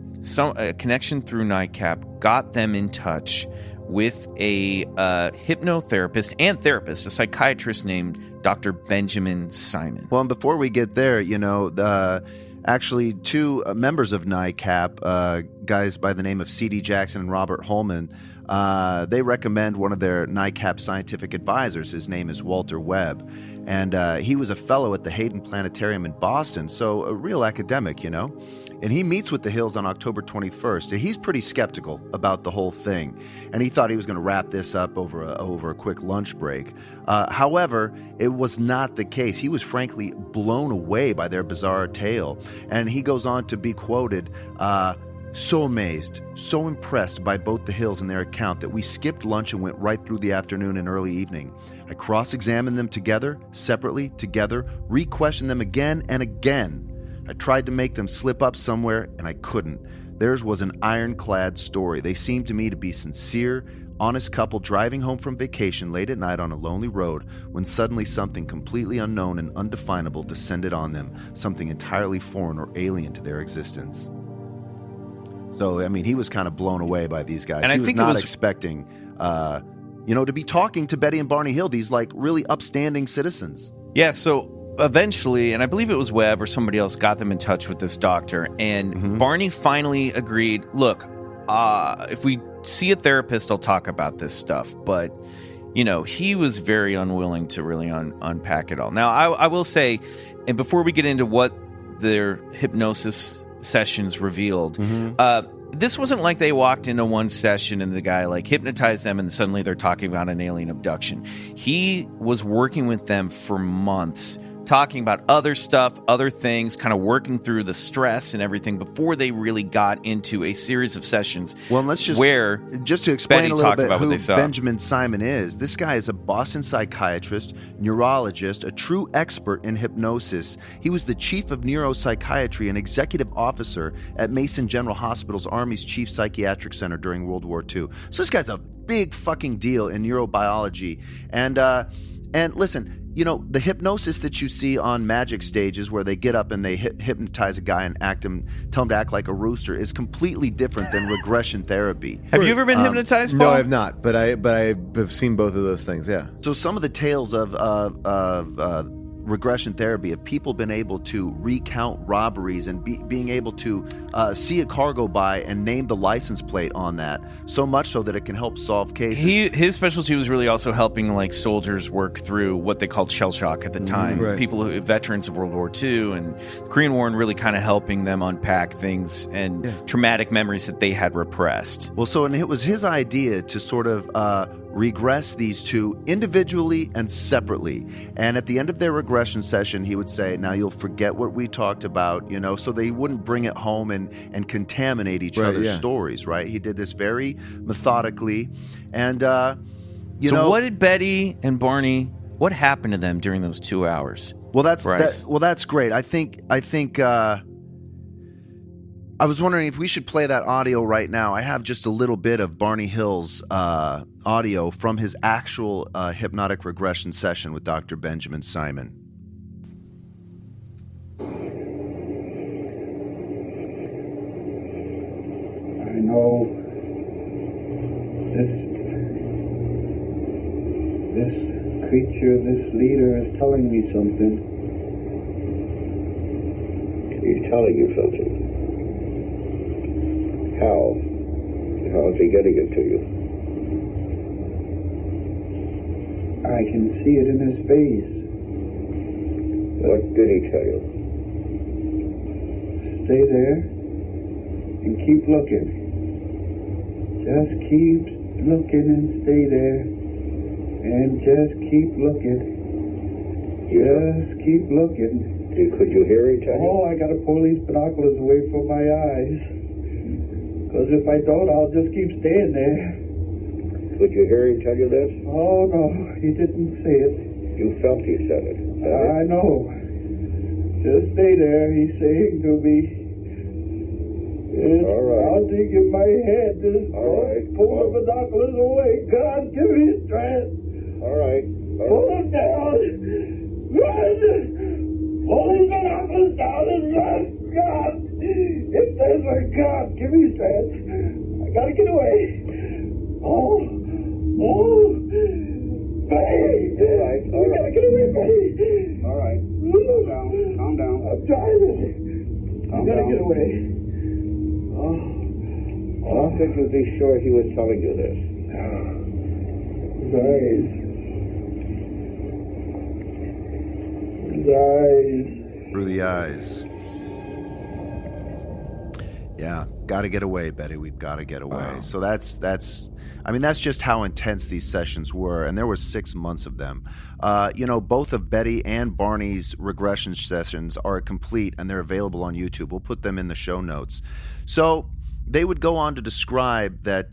a connection through NICAP got them in touch with a hypnotherapist and therapist, a psychiatrist named Dr. Benjamin Simon.
Well, and before we get there, actually two members of NICAP, guys by the name of C.D. Jackson and Robert Holman, they recommend one of their NICAP scientific advisors. His name is Walter Webb, and he was a fellow at the Hayden Planetarium in Boston, so a real academic, And he meets with the Hills on October 21st, and he's pretty skeptical about the whole thing. And he thought he was going to wrap this up over a quick lunch break. However, it was not the case. He was frankly blown away by their bizarre tale. And he goes on to be quoted, so amazed, so impressed by both the Hills and their account that we skipped lunch and went right through the afternoon and early evening. I cross-examined them together, separately, together, re-questioned them again and again. I tried to make them slip up somewhere, and I couldn't. Theirs was an ironclad story. They seemed to me to be sincere, honest couple driving home from vacation late at night on a lonely road when suddenly something completely unknown and undefinable descended on them, something entirely foreign or alien to their existence. So, I mean, he was kind of blown away by these guys.
And
he was not expecting, to be talking to Betty and Barney Hill, these like really upstanding citizens.
Yeah, so eventually, and I believe it was Webb or somebody else got them in touch with this doctor, and Barney finally agreed, look, if we see a therapist, I'll talk about this stuff. But, he was very unwilling to really unpack it all. Now, I will say, and before we get into what their hypnosis sessions revealed, this wasn't like they walked into one session and the guy like hypnotized them and suddenly they're talking about an alien abduction. He was working with them for months, talking about other stuff, other things, kind of working through the stress and everything before they really got into a series of sessions.
Well, let's just to explain
Betty
a little bit
about
who
what they saw.
Benjamin Simon is. This guy is a Boston psychiatrist, neurologist, a true expert in hypnosis. He was the chief of neuropsychiatry and executive officer at Mason General Hospital's Army's Chief Psychiatric Center during World War II. So this guy's a big fucking deal in neurobiology. And listen, the hypnosis that you see on magic stages where they get up and they hypnotize a guy and tell him to act like a rooster is completely different than regression therapy.
Have you ever been hypnotized, Paul?
No, I have not, but I've seen both of those things, yeah.
So some of the tales of regression therapy have people been able to recount robberies and being able to see a car go by and name the license plate on that, so much so that it can help solve cases.
His specialty was really also helping like soldiers work through what they called shell shock at the time.
Right.
People veterans of World War II and the Korean War, and really kind of helping them unpack things and traumatic memories that they had repressed.
Well, so and it was his idea to sort of regress these two individually and separately. And at the end of their regression session, he would say, now you'll forget what we talked about, so they wouldn't bring it home and contaminate each other's stories, right? He did this very methodically. And,
what did Betty and Barney, what happened to them during those 2 hours?
Well, that's great. I think I was wondering if we should play that audio right now. I have just a little bit of Barney Hill's audio from his actual hypnotic regression session with Dr. Benjamin Simon.
I know this creature, this leader is telling me something.
He's telling you something.
How? How's he getting it to you? I can see it in his face. What did he tell you? Stay there and keep looking. Just keep looking and stay there. And just keep looking. Just keep looking. Could you hear him tell you? Oh, I gotta pull these binoculars away from my eyes. Because if I don't, I'll just keep staying there. Could you hear him tell you this? Oh, no, he didn't say it. You felt he said it. I know. Just stay there, he's saying to me. It's all right. I'll dig in my head. Just pull the binoculars away. God, give me strength. All right. Pull them down. Run! Pull these binoculars down and run. God! It says my God, give me strength. I gotta get away. Oh! Bray! All right. We gotta get away, Bray. All right. Calm down. I'm driving. I gotta get away. How could you be sure he was telling you this? His eyes.
Through the eyes. Yeah, got to get away, Betty. We've got to get away. Wow. So that's just how intense these sessions were, and there were 6 months of them. Both of Betty and Barney's regression sessions are complete, and they're available on YouTube. We'll put them in the show notes. So they would go on to describe that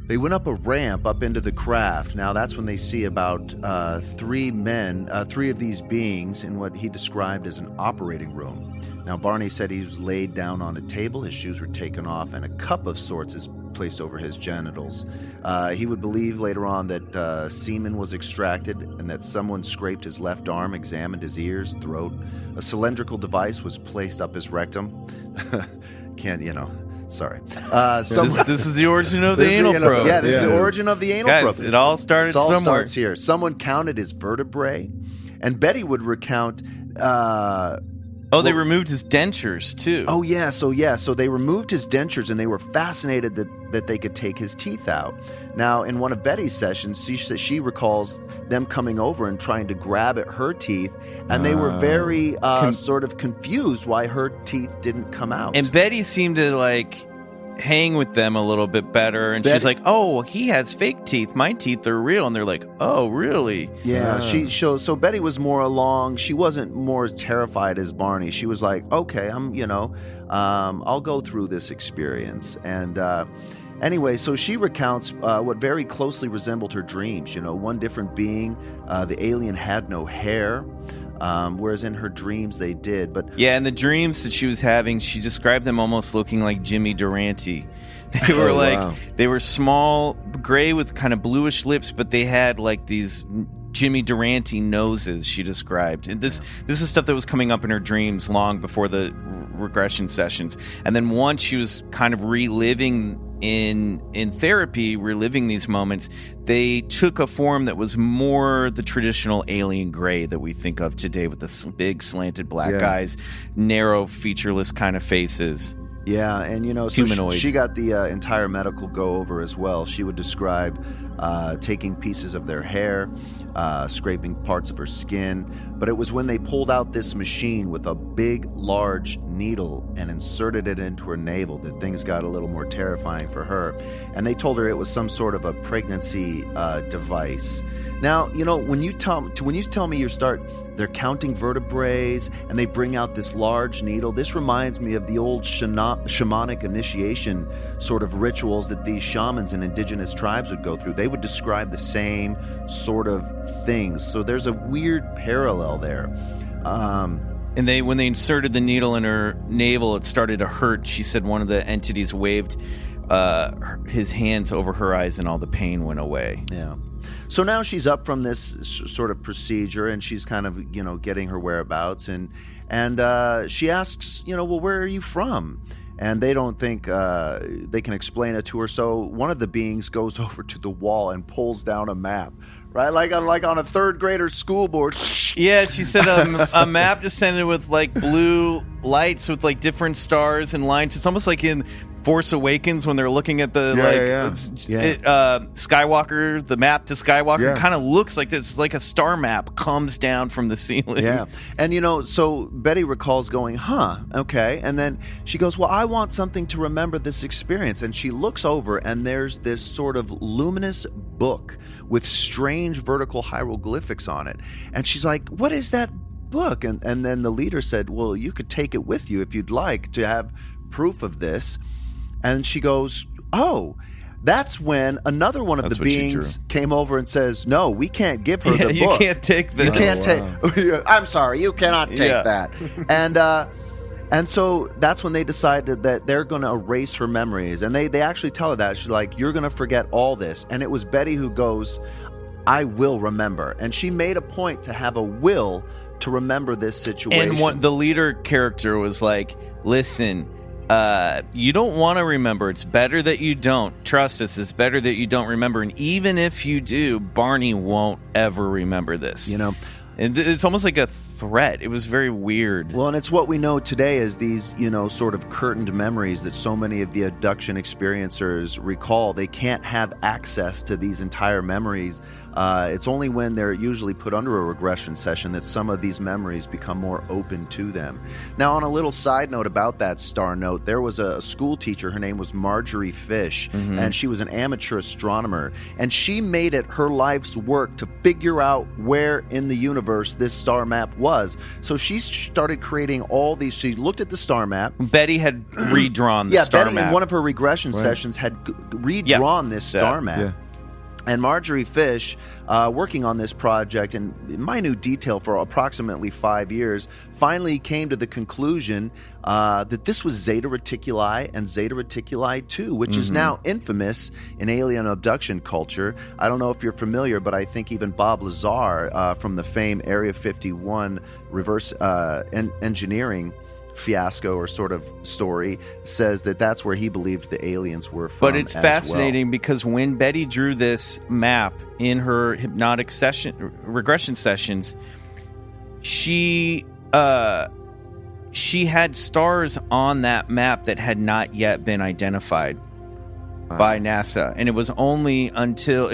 they went up a ramp up into the craft. Now that's when they see about 3 of these beings in what he described as an operating room. Now Barney said he was laid down on a table, his shoes were taken off, and a cup of sorts is placed over his genitals. He would believe later on that semen was extracted and that someone scraped his left arm, examined his ears, throat. A cylindrical device was placed up his rectum. Sorry.
This is the origin of the anal probe.
Yeah, this is the origin of the anal probe.
It all started somewhere.
Starts here. Someone counted his vertebrae, and Betty would recount...
they removed his dentures, too.
Oh, yeah. So they removed his dentures, and they were fascinated that they could take his teeth out. Now, in one of Betty's sessions, she recalls them coming over and trying to grab at her teeth, and they were very sort of confused why her teeth didn't come out.
And Betty seemed to, hang with them a little bit better, and she's like, oh, he has fake teeth, my teeth are real, and they're like, oh, really?
Yeah. So Betty was more along. She wasn't more terrified as Barney. She was like, okay, I'll go through this experience. And anyway, so she recounts what very closely resembled her dreams. One different being, the alien had no hair, whereas in her dreams they did. But
yeah, in the dreams that she was having, she described them almost looking like Jimmy Durante. They were they were small, gray with kind of bluish lips, but they had these Jimmy Durante noses, she described. And this is stuff that was coming up in her dreams long before the regression sessions. And then once she was kind of reliving in therapy, reliving these moments, they took a form that was more the traditional alien gray that we think of today, with the big slanted black eyes, narrow featureless kind of faces.
Yeah, and
humanoid.
She got the entire medical go-over as well. She would describe taking pieces of their hair, scraping parts of her skin. But it was when they pulled out this machine with a big, large needle and inserted it into her navel that things got a little more terrifying for her. And they told her it was some sort of a pregnancy device. Now, when you tell me they're counting vertebrae and they bring out this large needle, this reminds me of the old shamanic initiation sort of rituals that these shamans and indigenous tribes would go through. They would describe the same sort of things. So there's a weird parallel there.
And when they inserted the needle in her navel, it started to hurt. She said one of the entities waved his hands over her eyes and all the pain went away.
Yeah. So now she's up from this sort of procedure, and she's kind of, getting her whereabouts, and she asks, well, where are you from? And they don't think they can explain it to her. So one of the beings goes over to the wall and pulls down a map, right? Like on a third grader school board.
Yeah, she said a map descended with blue lights with different stars and lines. It's almost like in Force Awakens when they're looking at the Skywalker, the map to Skywalker kind of looks like this, like a star map comes down from the ceiling.
Yeah. And, so Betty recalls going, okay. And then she goes, well, I want something to remember this experience. And she looks over, and there's this sort of luminous book with strange vertical hieroglyphics on it. And she's like, what is that book? And then the leader said, well, you could take it with you if you'd like to have proof of this. And she goes, oh, that's when another one of the beings came over and says, no, we can't give her the book.
You can't take this.
You can't take. I'm sorry, you cannot take that. And so that's when they decided that they're going to erase her memories. And they actually tell her that. She's like, you're going to forget all this. And it was Betty who goes, I will remember. And she made a point to have a will to remember this situation.
And the leader character was like, listen, you don't want to remember. It's better that you don't. Trust us. It's better that you don't remember. And even if you do, Barney won't ever remember this. And it's almost like a threat. It was very weird.
Well, and it's what we know today as these, sort of curtained memories that so many of the abduction experiencers recall. They can't have access to these entire memories. It's only when they're usually put under a regression session that some of these memories become more open to them. Now, on a little side note about that star note, there was a school teacher. Her name was Marjorie Fish, and she was an amateur astronomer. And she made it her life's work to figure out where in the universe this star map was. So she started creating all these. She looked at the star map.
Betty had redrawn the star
Betty,
map.
in one of her regression sessions, had redrawn this star map. Yeah. And Marjorie Fish, working on this project in minute detail for approximately 5 years, finally came to the conclusion that this was Zeta Reticuli and Zeta Reticuli 2, which is now infamous in alien abduction culture. I don't know if you're familiar, but I think even Bob Lazar from the famed Area 51 reverse engineering fiasco or sort of story says that that's where he believed the aliens were from.
But it's fascinating because when Betty drew this map in her hypnotic regression sessions, she had stars on that map that had not yet been identified by NASA, and it was only until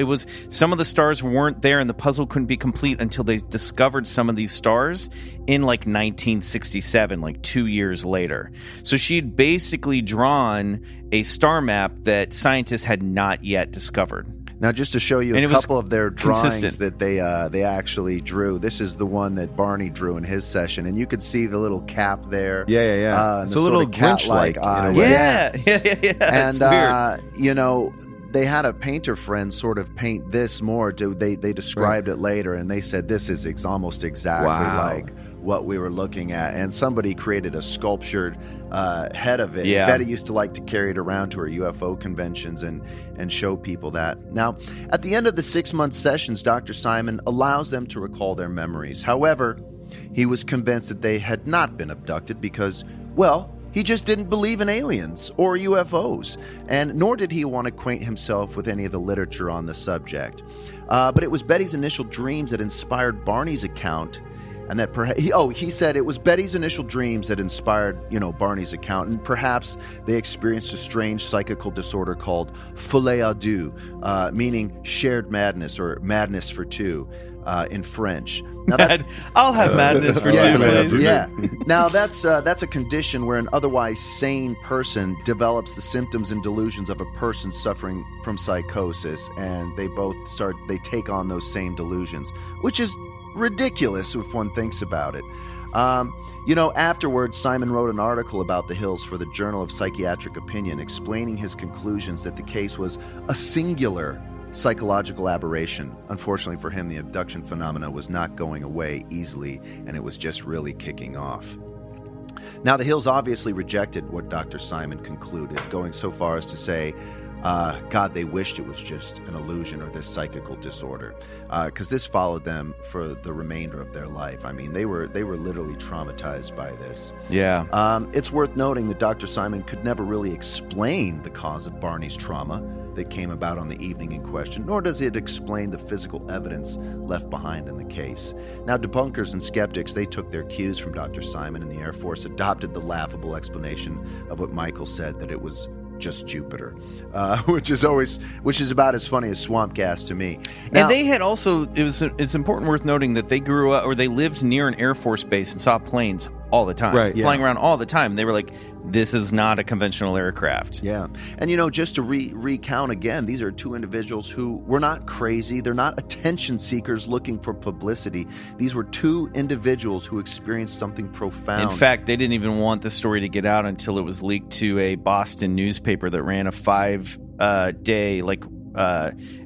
some of the stars weren't there and the puzzle couldn't be complete until they discovered some of these stars in like 1967, like 2 years later. So she'd basically drawn a star map that scientists had not yet discovered.
Now, just to show you a couple of their drawings that they actually drew. This is the one that Barney drew in his session, and you could see the little cap there.
Yeah. It's a little Grinch-like
eyes.
Yeah.
And
weird.
They had a painter friend sort of paint this more. They described it later, and they said this is almost exactly like what we were looking at. And somebody created a sculptured head of it.
Yeah.
Betty used to like to carry it around to her UFO conventions and show people that. Now, at the end of the 6-month sessions, Dr. Simon allows them to recall their memories. However, he was convinced that they had not been abducted because, well, he just didn't believe in aliens or UFOs, and nor did he want to acquaint himself with any of the literature on the subject. But it was Betty's initial dreams that inspired Barney's account. And that he said it was Betty's initial dreams that inspired, Barney's account. And perhaps they experienced a strange psychical disorder called folie à deux, meaning shared madness or madness for two in French. Now
I'll have madness for two, please.
Yeah. Now that's a condition where an otherwise sane person develops the symptoms and delusions of a person suffering from psychosis, and they take on those same delusions, which is ridiculous if one thinks about it. Afterwards, Simon wrote an article about the Hills for the Journal of Psychiatric Opinion, explaining his conclusions that the case was a singular psychological aberration. Unfortunately for him, the abduction phenomena was not going away easily, and it was just really kicking off. Now, the Hills obviously rejected what Dr. Simon concluded, going so far as to say, God, they wished it was just an illusion or this psychical disorder, because this followed them for the remainder of their life. I mean, they were literally traumatized by this.
Yeah.
It's worth noting that Dr. Simon could never really explain the cause of Barney's trauma that came about on the evening in question, nor does it explain the physical evidence left behind in the case. Now, debunkers and skeptics, they took their cues from Dr. Simon, and the Air Force adopted the laughable explanation of what Michael said, that it was just Jupiter, which is about as funny as swamp gas to me. Now,
And they had also, it's important worth noting that they grew up, or they lived near an Air Force base and saw planes all the time,
Right,
flying around all the time. They were like, this is not a conventional aircraft.
yeah. And, just to recount again, these are two individuals who were not crazy. They're not attention seekers looking for publicity. These were two individuals who experienced something profound.
In fact, they didn't even want the story to get out until it was leaked to a Boston newspaper that ran a 5-day,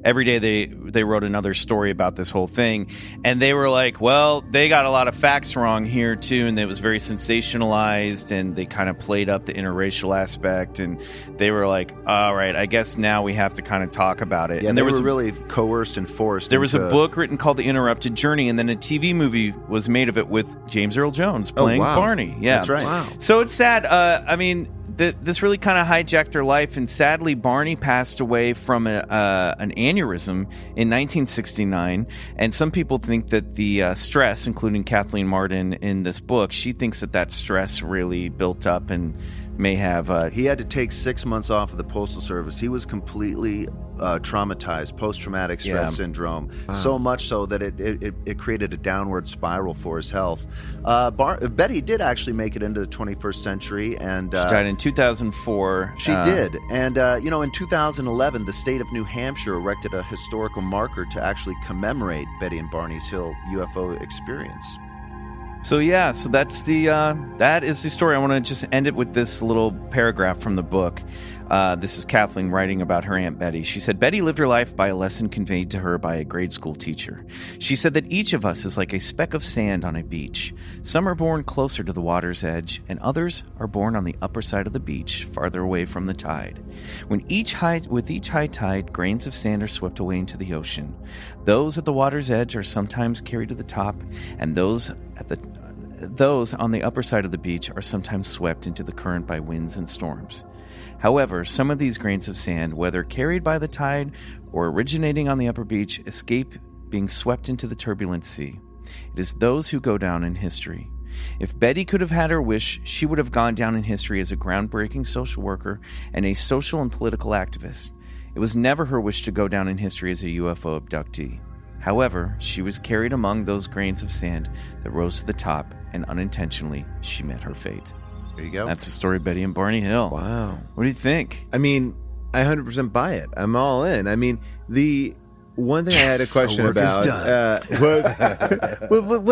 every day they wrote another story about this whole thing, and they were like, well, they got a lot of facts wrong here too, and it was very sensationalized, and they kind of played up the interracial aspect, and they were like, all right, I guess now we have to kind of talk about it.
Yeah,
and
they were really coerced and forced.
There was a book written called The Interrupted Journey, and then a TV movie was made of it with James Earl Jones playing
wow.
Barney. Yeah,
That's right.
Wow.
So it's sad. This really kind of hijacked their life, and sadly, Barney passed away from an aneurysm in 1969. And some people think that the stress, including Kathleen Martin in this book, she thinks that stress really built up and may have.
He had to take 6 months off of the Postal Service. He was completely traumatized, post-traumatic stress syndrome, so much so that it created a downward spiral for his health. Betty did actually make it into the 21st century, and
She died in 2004.
She did. And, in 2011, the state of New Hampshire erected a historical marker to actually commemorate Betty and Barney's Hill UFO experience.
So that is the story. I want to just end it with this little paragraph from the book. This is Kathleen writing about her Aunt Betty. She said, Betty lived her life by a lesson conveyed to her by a grade school teacher. She said that each of us is like a speck of sand on a beach. Some are born closer to the water's edge, and others are born on the upper side of the beach, farther away from the tide. With each high tide, grains of sand are swept away into the ocean. Those at the water's edge are sometimes carried to the top, and those on the upper side of the beach are sometimes swept into the current by winds and storms. However, some of these grains of sand, whether carried by the tide or originating on the upper beach, escape being swept into the turbulent sea. It is those who go down in history. If Betty could have had her wish, she would have gone down in history as a groundbreaking social worker and a social and political activist. It was never her wish to go down in history as a UFO abductee. However, she was carried among those grains of sand that rose to the top, and unintentionally, she met her fate.
There you go.
That's the story of Betty and Barney Hill.
Wow.
What do you think?
I mean, I 100% buy it. I'm all in. I mean, the one thing I had a question about was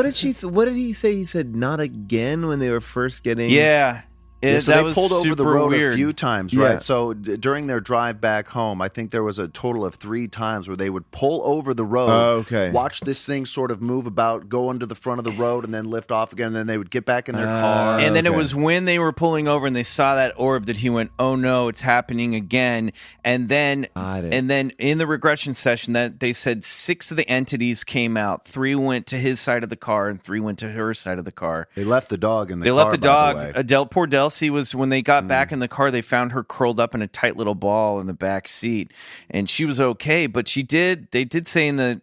what did he say? He said not again when they were first getting.
Yeah.
So
that
they
was
pulled over the
super
road
weird.
a few times,
Yeah.
right? So during their drive back home, I think there was a total of 3 times where they would pull over the road, watch this thing sort of move about, go into the front of the road, and then lift off again. And then they would get back in their car.
And then it was when they were pulling over and they saw that orb that he went, "Oh no, it's happening again." And then in the regression session, that they said 6 of the entities came out. 3 went to his side of the car and 3 went to her side of the car.
They left the dog in the
They
car.
left the dog.
By the way.
Adele, poor Delcy was, when they got back in the car, they found her curled up in a tight little ball in the back seat, and she was okay. But they did say in the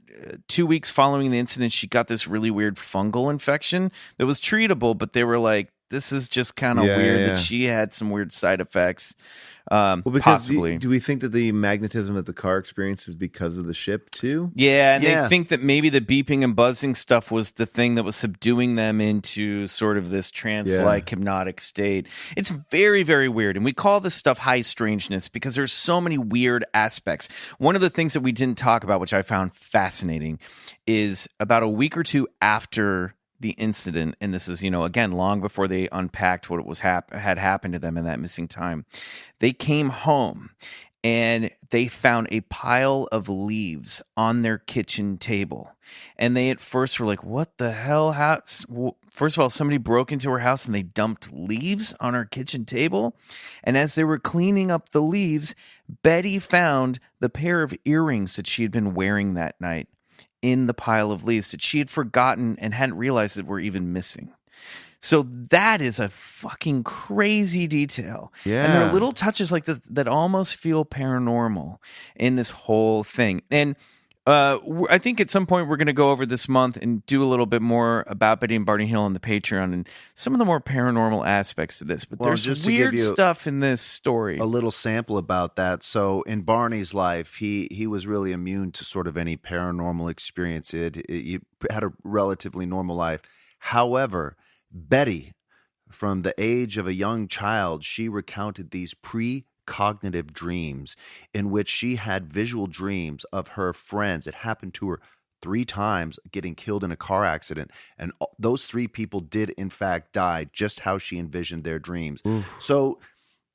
2 weeks following the incident, she got this really weird fungal infection that was treatable, but they were like, this is just kind of weird that she had some weird side effects.
Well, because
possibly.
do we think that the magnetism of the car experience is because of the ship too?
Yeah, and they think that maybe the beeping and buzzing stuff was the thing that was subduing them into sort of this trance-like hypnotic state. It's very, very weird, and we call this stuff high strangeness because there's so many weird aspects. One of the things that we didn't talk about, which I found fascinating, is about a week or 2 after the incident, and this is, again, long before they unpacked what was had happened to them in that missing time. They came home and they found a pile of leaves on their kitchen table. And they at first were like, what the hell? First of all, somebody broke into her house and they dumped leaves on her kitchen table. And as they were cleaning up the leaves, Betty found the pair of earrings that she had been wearing that night in the pile of leaves that she had forgotten and hadn't realized that were even missing. So that is a fucking crazy detail.
Yeah.
And there are little touches like this that almost feel paranormal in this whole thing. And I think at some point we're going to go over this month and do a little bit more about Betty and Barney Hill on the Patreon and some of the more paranormal aspects of this. But
Well,
there's
just to give
weird
you
stuff in this story.
A little sample about that. So in Barney's life, he was really immune to sort of any paranormal experience. He had a relatively normal life. However, Betty, from the age of a young child, she recounted these precognitive dreams in which she had visual dreams of her friends. It happened to her 3 times getting killed in a car accident. And those 3 people did, in fact, die just how she envisioned their dreams. So,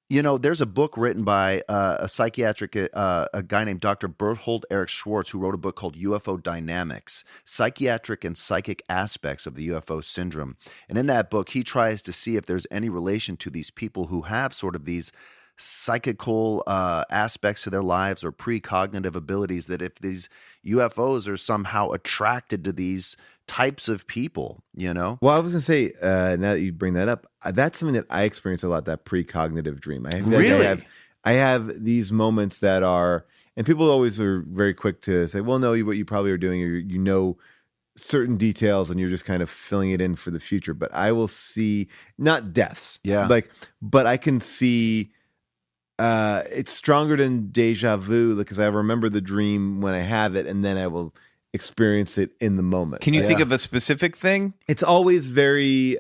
there's a book written by a psychiatric, a guy named Dr. Berthold Erich Schwartz, who wrote a book called UFO Dynamics, Psychiatric and Psychic Aspects of the UFO Syndrome. And in that book, he tries to see if there's any relation to these people who have sort of these psychical aspects to their lives or precognitive abilities, that if these UFOs are somehow attracted to these types of people,
Well, I was going to say, now that you bring that up, that's something that I experience a lot, that precognitive dream. I have these moments that are, and people always are very quick to say, well, no, what you probably are doing, or certain details and you're just kind of filling it in for the future. But I will see, not deaths, but I can see it's stronger than deja vu because I remember the dream when I have it, and then I will experience it in the moment.
Can you think of a specific thing?
It's always very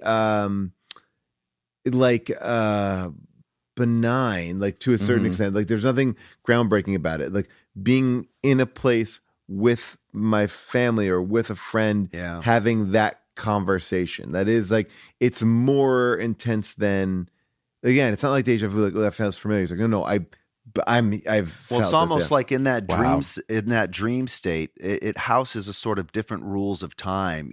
benign, like to a certain extent. Like there's nothing groundbreaking about it. Like being in a place with my family or with a friend, having that conversation. That is like, it's more intense than, again, it's not like deja vu, like, that sounds familiar. It's like, no, I've
well, it's almost like in that
Wow.
dream state, it houses a sort of different rules of time,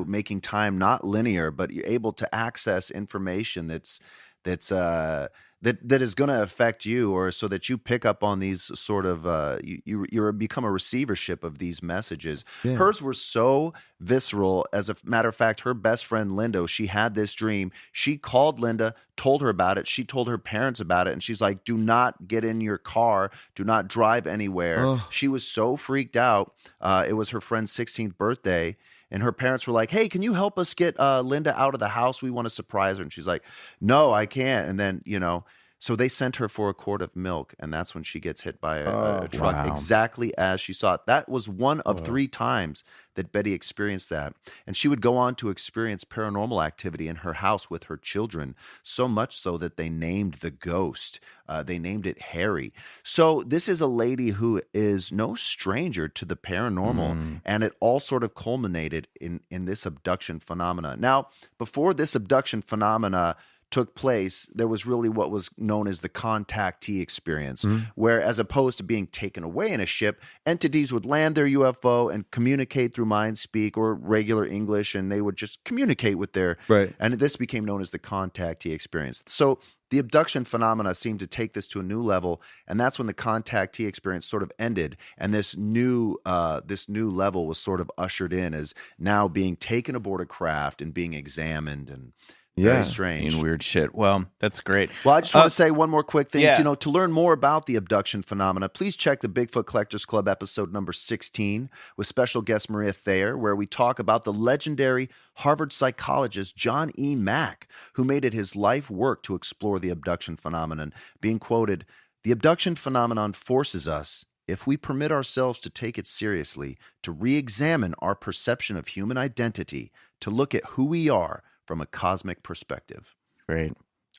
making time not linear, but you're able to access information that is going to affect you, or so that you pick up on these sort of you become a receivership of these messages. Hers were so visceral. As a matter of fact, her best friend Linda, she had this dream. She called Linda, told her about it. She told her parents about it, and she's like, "Do not get in your car. Do not drive anywhere." She was so freaked out. It was her friend's 16th birthday. And her parents were like, "Hey, can you help us get Linda out of the house? We want to surprise her." And she's like, "No, I can't." And then, so they sent her for a quart of milk. And that's when she gets hit by a truck, exactly as she saw it. That was one of 3 times that Betty experienced that. And she would go on to experience paranormal activity in her house with her children, so much so that they named the ghost. They named it Harry. So this is a lady who is no stranger to the paranormal, and it all sort of culminated in this abduction phenomena. Now, before this abduction phenomena took place, there was really what was known as the contactee experience, where as opposed to being taken away in a ship, entities would land their UFO and communicate through mind speak or regular English, and they would just communicate with their, and this became known as the contactee experience. So the abduction phenomena seemed to take this to a new level, and that's when the contactee experience sort of ended, and this new level was sort of ushered in as now being taken aboard a craft and being examined, and very strange.
And weird shit. Well, that's great.
Well, I just want to say one more quick thing.
Yeah.
To learn more about the abduction phenomena, please check the Bigfoot Collectors Club episode number 16 with special guest Maria Thayer, where we talk about the legendary Harvard psychologist John E. Mack, who made it his life work to explore the abduction phenomenon. Being quoted, "The abduction phenomenon forces us, if we permit ourselves to take it seriously, to re-examine our perception of human identity, to look at who we are from a cosmic perspective."
Great.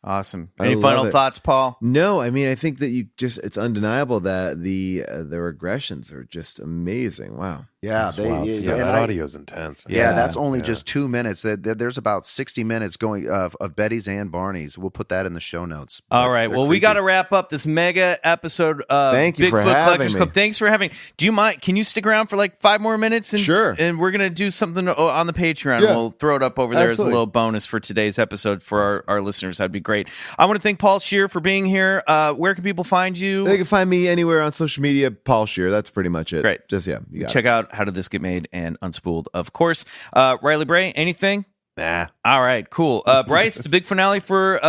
Awesome.
I
Any
love
final
it.
thoughts, Paul?
No, I mean, I think that it's undeniable that the regressions are just amazing. Wow.
Yeah,
that audio's intense.
Yeah, that's only just 2 minutes. There's about 60 minutes going of Betty's and Barney's. We'll put that in the show notes.
All right. Well, we got to wrap up this mega episode of
Thank you
Bigfoot
for having
Collectors
me.
Club. Thanks for having. Do you mind? Can you stick around for like 5 more minutes? And,
Sure.
And we're gonna do something on the Patreon.
Yeah.
We'll throw it up over there
Absolutely.
as a little bonus for today's episode for our listeners. That'd be great. I want to thank Paul Scheer for being here. Where can people find you?
They can find me anywhere on social media, Paul Scheer. That's pretty much it.
Great.
Just, you got
Check out How Did This Get Made and Unspooled, of course. Riley Bray, anything?
Nah.
All right, cool. Bryce, the big finale for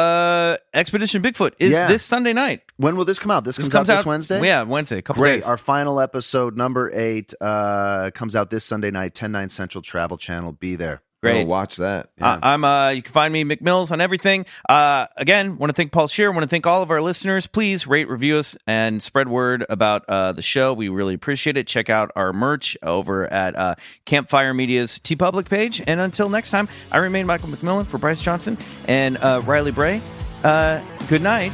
Expedition Bigfoot is this Sunday night.
When will this come out? This comes out this Wednesday?
Yeah, Wednesday. A couple
Great.
days.
Our final episode, number 8, comes out this Sunday night, 10/9 Central Travel Channel. Be there.
Great.
Oh, watch that.
I'm you can find me McMills on everything. Again, want to thank Paul Scheer. Want to thank all of our listeners. Please rate, review us, and spread word about the show. We really appreciate it. Check out our merch over at Campfire Media's TeePublic page. And until next time, I remain Michael McMillan for Bryce Johnson and Riley Bray. Good night.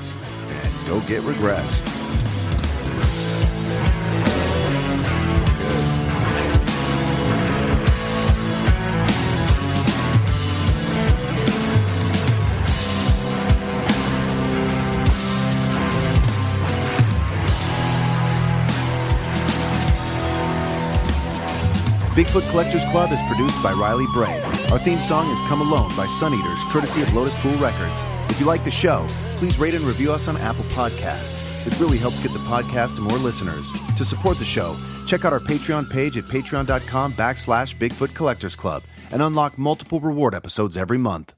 And go get regressed. Bigfoot Collectors Club is produced by Riley Bray. Our theme song is Come Alone by Suneaters, courtesy of Lotuspool Records. If you like the show, please rate and review us on Apple Podcasts. It really helps get the podcast to more listeners. To support the show, check out our Patreon page at patreon.com/Bigfoot Collectors Club and unlock multiple reward episodes every month.